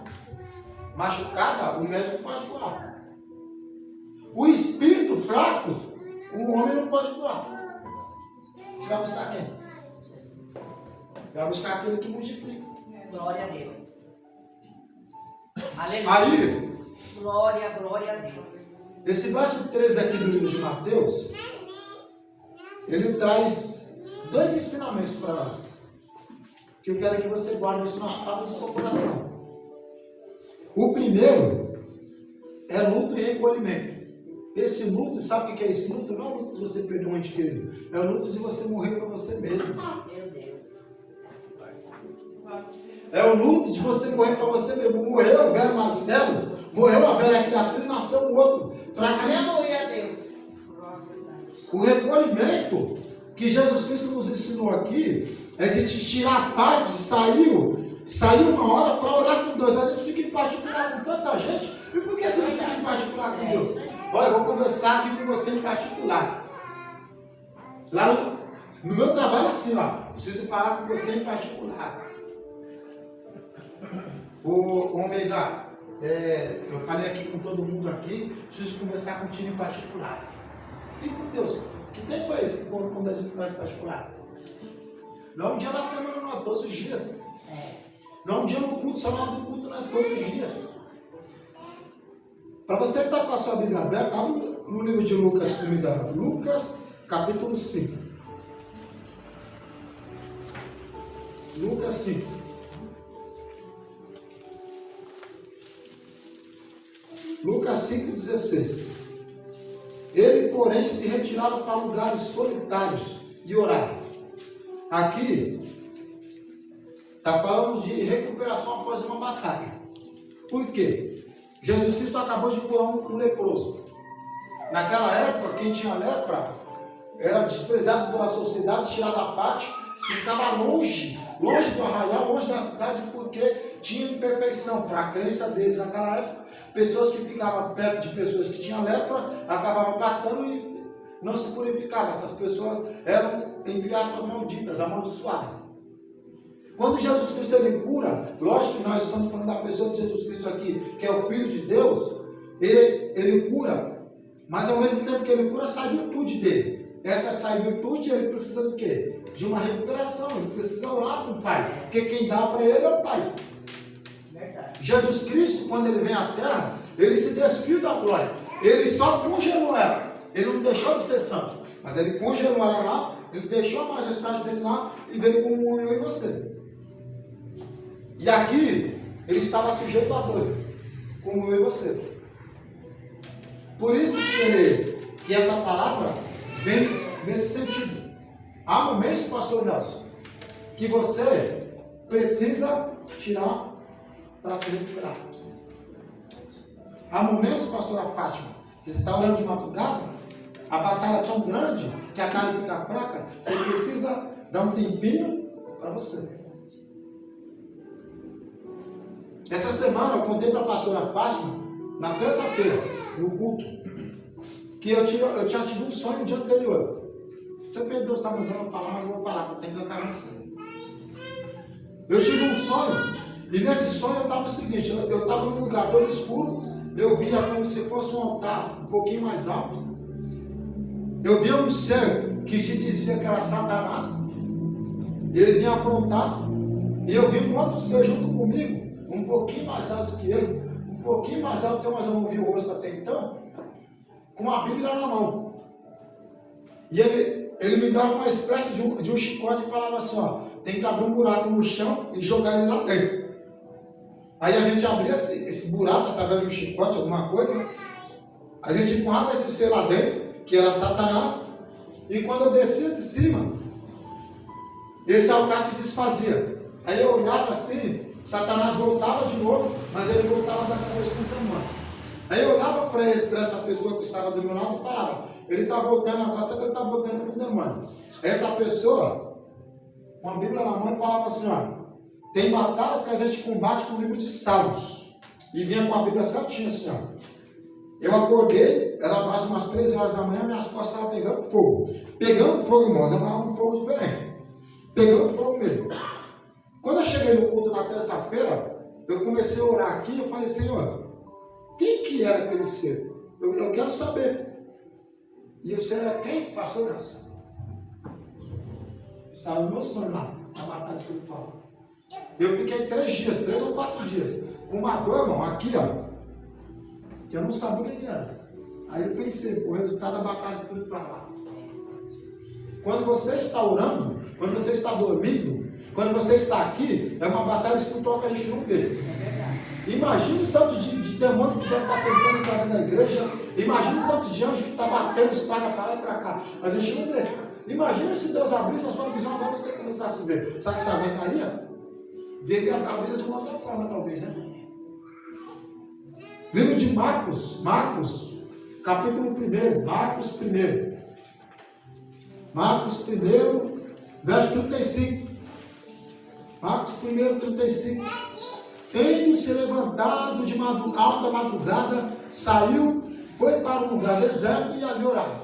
machucada, o médico não pode curar. O espírito fraco, o homem não pode curar. Você vai buscar quem? Vai buscar aquele que multiplica. Glória a Deus. Aleluia. Aí, Glória a Deus. esse verso 13 aqui do livro de Mateus, ele traz dois ensinamentos para nós, que eu quero que você guarde isso nas tábuas do seu coração. O primeiro é luto e recolhimento. Esse luto, sabe o que é esse luto? Não é o luto de você perder um ente querido, é o luto de você morrer para você mesmo. Meu Deus. É o luto de você morrer para você mesmo. Morreu o velho Marcelo, morreu a velha criatura e nasceu o outro. Aleluia a Deus. O recolhimento que Jesus Cristo nos ensinou aqui é de te tirar a parte, saiu uma hora para orar com Deus. A gente fica em particular com tanta gente. E por que eu não fico em particular com Deus? Olha, eu vou conversar aqui com você em particular. Lá no meu trabalho assim, ó, preciso falar com você em particular. Ô Omega, eu falei aqui com todo mundo aqui, preciso conversar contigo em particular. E com Deus, que tempo é esse quando a gente conversa em particular? Não é um dia na semana, não, é todos os dias. Não é um dia no culto, só na hora do culto, não é todos os dias. Para você que está com a sua Bíblia aberta, abre no livro de Lucas comigo, Lucas capítulo 5. Lucas 5. Lucas 5,16. Ele, porém, se retirava para lugares solitários e orava. Aqui está falando de recuperação após uma batalha. Por quê? Jesus Cristo acabou de curar um leproso. Naquela época, quem tinha lepra era desprezado pela sociedade, tirado à parte, se ficava longe do arraial, longe da cidade, porque tinha imperfeição. Para a crença deles naquela época, pessoas que ficavam perto de pessoas que tinham lepra acabavam passando e não se purificavam. Essas pessoas eram, entre aspas, malditas, amaldiçoadas. Quando Jesus Cristo ele cura, lógico que nós estamos falando da pessoa de Jesus Cristo aqui, que é o Filho de Deus, ele cura, mas ao mesmo tempo que ele cura, sai virtude dele. Essa sai virtude, ele precisa do quê? De uma recuperação, ele precisa orar com o Pai, porque quem dá para ele é o Pai. Verdade. Jesus Cristo, quando ele vem à Terra, ele se despiu da glória, ele só congelou ela, ele não deixou de ser santo, mas ele congelou ela lá, ele deixou a majestade dele lá e veio como um homem, eu e você. E aqui, ele estava sujeito a dores, como eu e você. Por isso que essa palavra vem nesse sentido. Há momentos, pastor Nelson, que você precisa tirar para se recuperar. Há momentos, pastora Fátima, que você está orando de madrugada, a batalha é tão grande que a carne fica fraca, você precisa dar um tempinho para você. Essa semana eu contei para a pastora Fátima, na terça-feira, no culto, que eu tinha tido um sonho no dia anterior. Sempre Deus está mandando eu falar, mas eu vou falar, porque tem que cantar assim. Eu tive um sonho, e nesse sonho eu estava o seguinte, eu estava num lugar todo escuro, eu via como se fosse um altar um pouquinho mais alto. Eu via um ser que se dizia que era Satanás, ele vinha afrontar, e eu vi um outro ser junto comigo, um pouquinho mais alto que eu, um pouquinho mais alto que eu, mas eu não vi o rosto até então, com a Bíblia na mão. E ele ele me dava uma espécie de um chicote e falava assim, ó, tem que abrir um buraco no chão e jogar ele lá dentro. Aí a gente abria esse buraco através de um chicote, alguma coisa, a gente empurrava esse ser lá dentro, que era Satanás, e quando eu descia de cima, esse altar se desfazia. Aí eu olhava assim, Satanás voltava de novo, mas ele voltava dessa vez com os demônios. Aí eu olhava para essa pessoa que estava do meu lado e falava, ele está voltando agora, só que ele está voltando com o demônio. Essa pessoa, com a Bíblia na mão, falava assim, ó, tem batalhas que a gente combate com o livro de Salmos. E vinha com a Bíblia certinha assim, ó. Eu acordei, era quase umas 13 horas da manhã, minhas costas estavam pegando fogo. Pegando fogo, irmãos, é um fogo diferente. Pegando fogo mesmo. Quando eu cheguei no culto na terça-feira, eu comecei a orar aqui, eu falei, Senhor, quem que era aquele ser? Eu quero saber. E o ser era quem? Pastor Nelson. Estava no meu sonho lá, na batalha espiritual. Eu fiquei 3 ou 4 dias, com uma dor, irmão, aqui, ó, que eu não sabia o que era. Aí eu pensei, o resultado da batalha espiritual lá. Quando você está orando, quando você está dormindo, quando você está aqui, é uma batalha espiritual que a gente não vê. Imagina o tanto de demônio que deve estar tentando entrar dentro da igreja. Imagina o tanto de anjo que está batendo espada para lá e para cá. Mas a gente não vê. Imagina se Deus abrisse a sua visão agora e você começasse a ver. Sabe o que você aguentaria? Veria a vida de uma outra forma, talvez, né? Livro de Marcos, capítulo 1, Marcos 1. Marcos 1, verso 35. Marcos 1, 35. Tendo-se levantado de alta madrugada, saiu, foi para um lugar deserto e ali orava.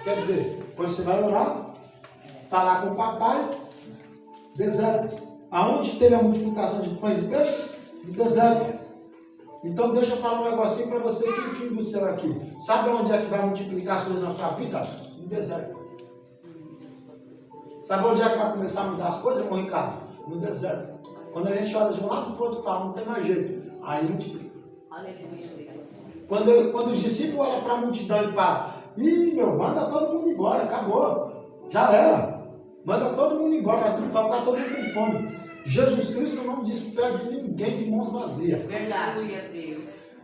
Quer dizer, quando você vai orar, está lá com o papai, deserto. Aonde teve a multiplicação de pães e peixes? No deserto. Então deixa eu falar um negocinho para você, quentinho do céu aqui. Sabe onde é que vai multiplicar as coisas na sua vida? No deserto. Sabe onde é que vai começar a mudar as coisas, irmão Ricardo? No deserto. Quando a gente olha de um lado para o outro e fala, não tem mais jeito. Aí multiplica. Quando os discípulos olham para a multidão e falam, ih, manda todo mundo embora, acabou. Já era. Manda todo mundo embora, vai ficar todo mundo com fome. Jesus Cristo não despede ninguém de mãos vazias. Verdade.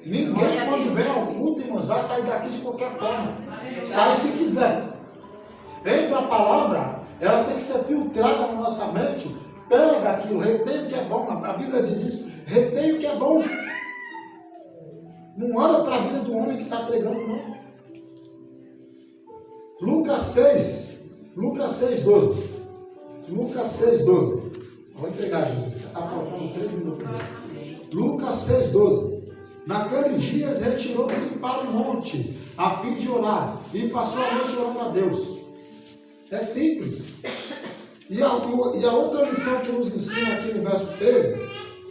Ninguém, quando vem ao culto, irmãos, vai sair daqui de qualquer forma. Sai se quiser. Entra a palavra, ela tem que ser filtrada na nossa mente. Pega aquilo, retém o que é bom. A Bíblia diz isso, retém o que é bom. Não olha para a vida do homem que está pregando, não. Lucas 6:12. Lucas 6:12. Vou entregar, Jesus. Já está faltando 3 minutos. Lucas 6:12. Naqueles dias retirou-se para o monte, a fim de orar, e passou a noite orando a Deus. É simples. E a outra lição que nos ensina aqui no verso 13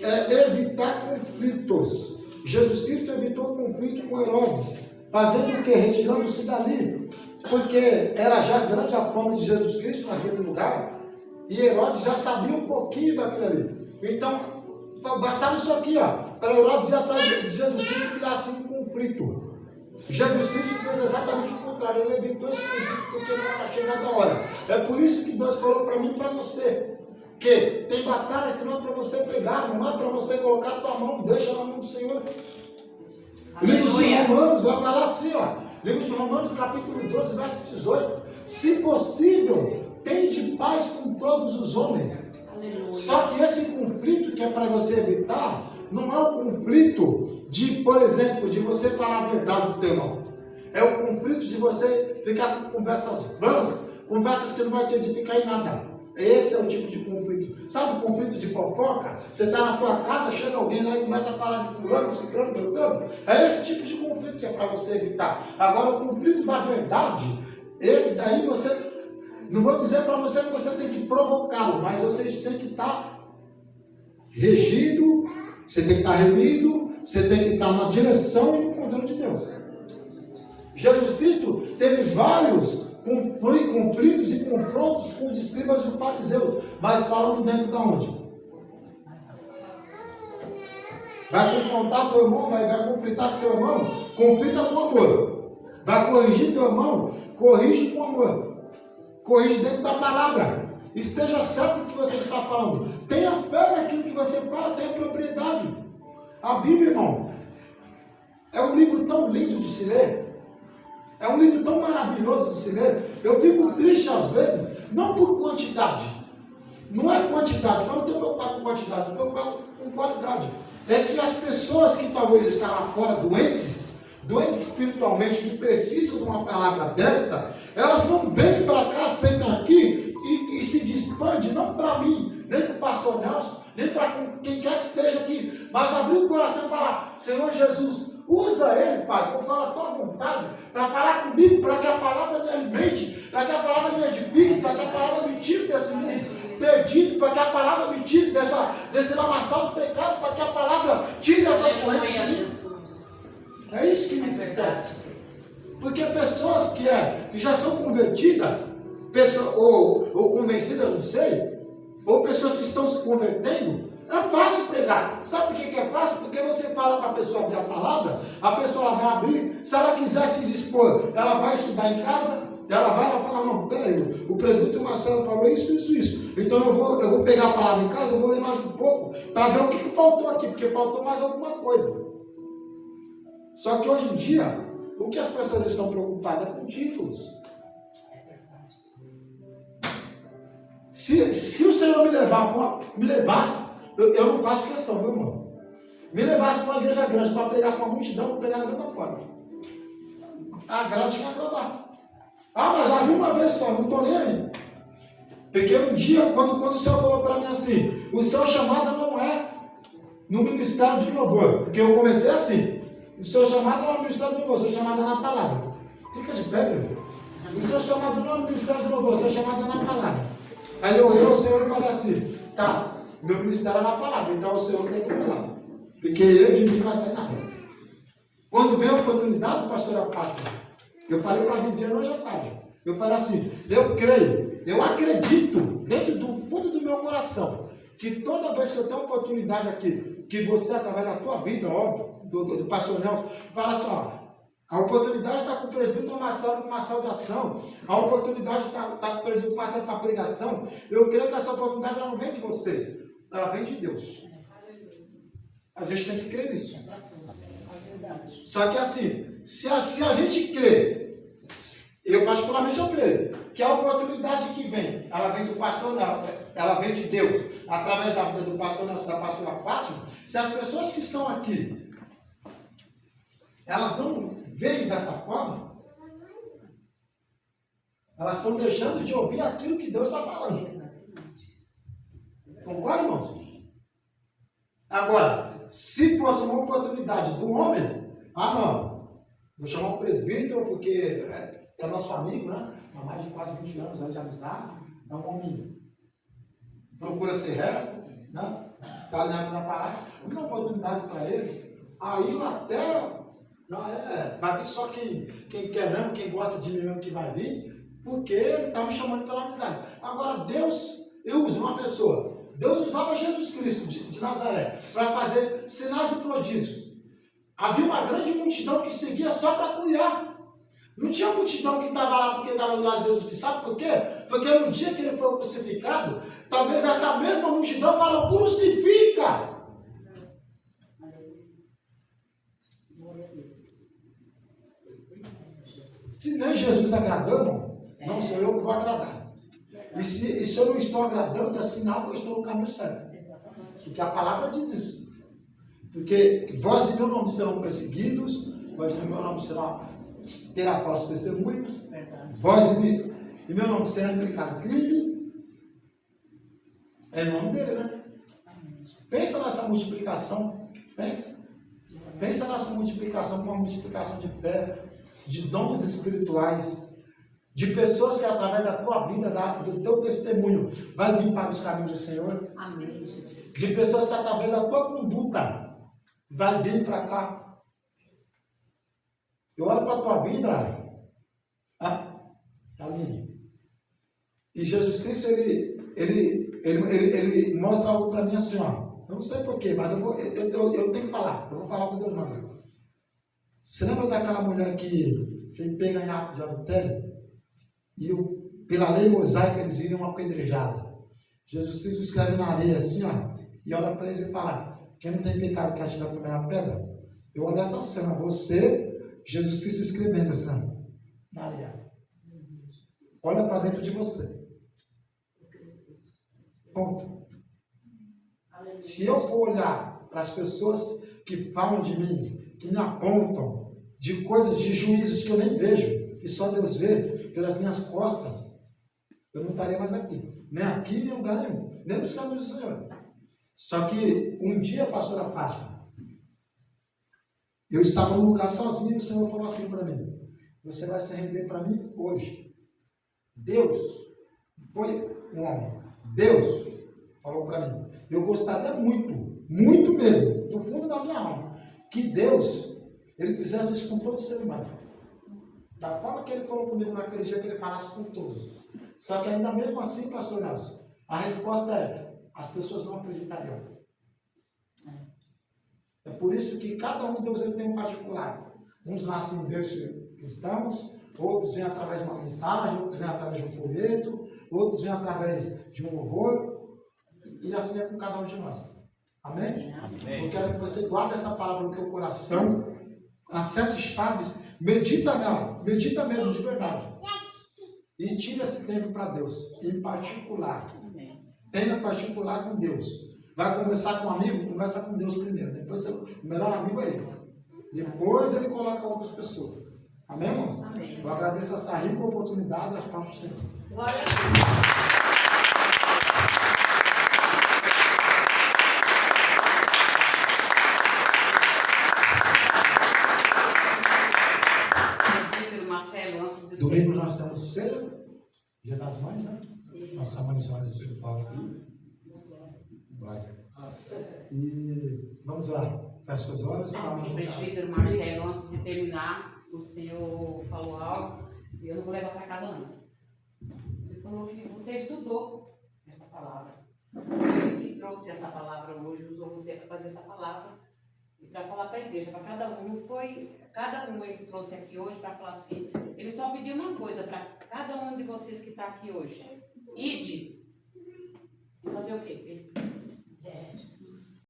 é evitar conflitos. Jesus Cristo evitou o conflito com Herodes, fazendo o que? Retirando-se dali, porque era já grande a fama de Jesus Cristo naquele lugar, e Herodes já sabia um pouquinho daquilo ali. Então, bastava isso aqui, ó, para Herodes ir atrás de Jesus Cristo e criar assim um conflito. Jesus Cristo fez exatamente o contrário, ele evitou esse conflito porque não era chegada a hora. É por isso que Deus falou para mim e para você, que tem batalhas que não é para você pegar, não é para você colocar a tua mão, deixa na mão do Senhor. O livro de Romanos vai falar assim, ó, livro de Romanos capítulo 12, verso 18, se possível, tende paz com todos os homens. Aleluia. Só que esse conflito que é para você evitar, não é o conflito de, por exemplo, de você falar a verdade do teu irmão. É o conflito de você ficar com conversas vãs, conversas que não vai te edificar em nada. Esse é o tipo de conflito. Sabe o conflito de fofoca? Você está na tua casa, chega alguém lá e começa a falar de fulano, ciclano, beltrano. É esse tipo de conflito que é para você evitar. Agora, o conflito da verdade, esse daí você... Não vou dizer para você que você tem que provocá-lo, mas vocês têm que estar regido, você tem que estar remido, você tem que estar na direção e no controle de Deus. Jesus Cristo teve vários conflitos e confrontos com os escribas e os fariseus, mas falando dentro de onde? Vai confrontar teu irmão, vai conflitar com teu irmão, conflita com amor. Vai corrigir teu irmão, corrige com amor. corrige dentro da palavra. Esteja certo do que você está falando. Tenha fé naquilo que você fala, tenha propriedade. A Bíblia, irmão, é um livro tão lindo de se ler. É um livro tão maravilhoso de se ler. Eu fico triste às vezes, não por quantidade. Não é quantidade, eu não estou preocupado com quantidade, estou preocupado com qualidade. É que as pessoas que talvez estão lá fora doentes espiritualmente, que precisam de uma palavra dessa, elas não vêm para cá, sentam aqui e se despande, não para mim, nem para o pastor Nelson, nem para quem quer que esteja aqui, mas abrir o coração e falar: Senhor Jesus, usa ele, Pai, eu falo a tua vontade, para falar comigo, para que a palavra me alimente, para que a palavra me edifique, para que a palavra me tire desse mundo perdido, para que a palavra me tire desse lamaçal do pecado, para que a palavra tire essas correntes. É isso que me entristece. Porque pessoas que já são convertidas, ou convencidas, não sei, ou pessoas que estão se convertendo, é fácil pregar. Sabe por que é fácil? Porque você fala para a pessoa abrir a palavra, a pessoa ela vai abrir, se ela quiser se dispor, ela vai estudar em casa, ela fala: não, peraí, o presbítero Marcelo falou isso. Então eu vou pegar a palavra em casa, eu vou ler mais um pouco, para ver o que faltou aqui, porque faltou mais alguma coisa. Só que hoje em dia, o que as pessoas estão preocupadas é com títulos. Se o Senhor me levasse, eu não faço questão, meu irmão. Me levasse para uma igreja grande, para pregar para uma multidão, eu vou pregar da mesma forma. A grade tinha que agradar. Mas já vi uma vez só, não estou nem aí. Porque um dia, quando o Senhor falou para mim assim: o seu chamado não é no ministério de louvor, porque eu comecei assim. O seu chamado não é no ministério de louvor, o seu chamado é na palavra. Fica de pé, meu irmão. O seu chamado não é no ministério de louvor, o seu chamado é na palavra. Aí eu olhei o Senhor e falei assim: tá, meu ministério é na palavra, então o Senhor tem que usar. Porque eu de mim não vai sair nada. Quando veio a oportunidade, pastor Afácio, eu falei para a Viviane hoje à tarde. Eu falei assim: eu creio, eu acredito, dentro do fundo do meu coração, que toda vez que eu tenho oportunidade aqui, que você, através da tua vida, óbvio, do pastor Nelson, fala assim: a oportunidade está com o presbítero Marcelo para uma saudação, a oportunidade está com o presbítero Marcelo para a pregação. Eu creio que essa oportunidade ela não vem de vocês, ela vem de Deus. A gente tem que crer nisso. Só que assim, se a gente crê, eu particularmente eu creio, que a oportunidade que vem, ela vem do pastor Nelson, ela vem de Deus, através da vida do pastor Nelson, da pastora Fátima. Se as pessoas que estão aqui, elas não veem dessa forma, elas estão deixando de ouvir aquilo que Deus está falando. Concorda, irmãos? Agora, se fosse uma oportunidade do homem, não, vou chamar um presbítero porque é nosso amigo, né? Há mais de quase 20 anos de amizade, é um homem que procura ser reto, né? Está alinhado na palavra, uma oportunidade para ele, aí até vai vir só quem quer mesmo, quem gosta de mim mesmo que vai vir, porque ele está me chamando pela amizade. Agora, Deus, eu uso uma pessoa, Deus usava Jesus Cristo de Nazaré para fazer sinais e prodígios. Havia uma grande multidão que seguia só para curar. Não tinha multidão que estava lá porque estava do lado de Jesus. Sabe por quê? Porque no dia que ele foi crucificado, talvez essa mesma multidão falou: crucifica! Se nem Jesus agradou, irmão, não sou eu que vou agradar. E se eu não estou agradando, é sinal que eu estou no caminho certo. Porque a palavra diz isso. Porque vós e meu nome serão perseguidos, vós e meu nome terá falsos testemunhos, vós e meu nome será implicado crime. É o nome dele, né? Pensa nessa multiplicação. Pensa nessa multiplicação como uma multiplicação de fé, de dons espirituais, de pessoas que através da tua vida, do teu testemunho, vai vir para os caminhos do Senhor. Amém, Jesus. De pessoas que através da tua conduta vai vir para cá. Eu olho para a tua vida, Aline, e Jesus Cristo ele mostra algo para mim assim, eu não sei porquê, mas eu tenho que falar, eu vou falar com Deus, mano. Você lembra daquela mulher que foi pega em ato de adultério? E o pela lei mosaica, eles iriam apedrejá-la. Jesus Cristo escreve na areia assim, ó, e olha para eles e fala: quem não tem pecado que atire a primeira pedra. Eu olho essa cena, você, Jesus Cristo escrevendo assim, ó, na areia. Olha para dentro de você. Ponto. Se eu for olhar para as pessoas que falam de mim, que me apontam de coisas, de juízos que eu nem vejo, que só Deus vê pelas minhas costas, eu não estaria mais aqui. Nem aqui, nem em lugar nenhum. Nem nos caminhos do Senhor. Só que um dia, pastora Fátima, eu estava num lugar sozinho e o Senhor falou assim para mim: você vai se render para mim hoje. Deus, foi um homem, Deus falou para mim: eu gostaria muito, muito mesmo, do fundo da minha alma, que Deus, ele fizesse isso com todo ser humano. Da forma que ele falou comigo naquele dia, que ele falasse com todos. Só que ainda mesmo assim, pastor Nelson, a resposta é: as pessoas não acreditariam. É por isso que cada um de Deus ele tem um particular. Uns nascem em berço cristãos, outros vêm através de uma mensagem, outros vêm através de um folheto, outros vêm através de um louvor, e assim é com cada um de nós. Amém? Amém. Eu quero que você guarde essa palavra no teu coração, acerte chaves, medita nela, medita mesmo de verdade. E tira esse tempo para Deus, em particular. Tenha particular com Deus. Vai conversar com um amigo, conversa com Deus primeiro. Depois o melhor amigo é ele. Depois ele coloca outras pessoas. Amém, irmãos? Amém. Eu agradeço essa rica oportunidade, as palmas do Senhor. Glória a Deus. Domingo nós temos ceia, Dia das Mães, né? Nossa mãe Sônia do Paulo aqui. E vamos lá, fecha os olhos. Presbítero Marcelo, antes de terminar, o senhor falou algo e eu não vou levar para casa não. Ele falou que você estudou essa palavra. Ele que trouxe essa palavra hoje, usou você para fazer essa palavra e para falar para a igreja, para cada um. Não foi cada um ele trouxe aqui hoje para falar assim. Ele só pediu uma coisa para cada um de vocês que está aqui hoje: ide e fazer o quê?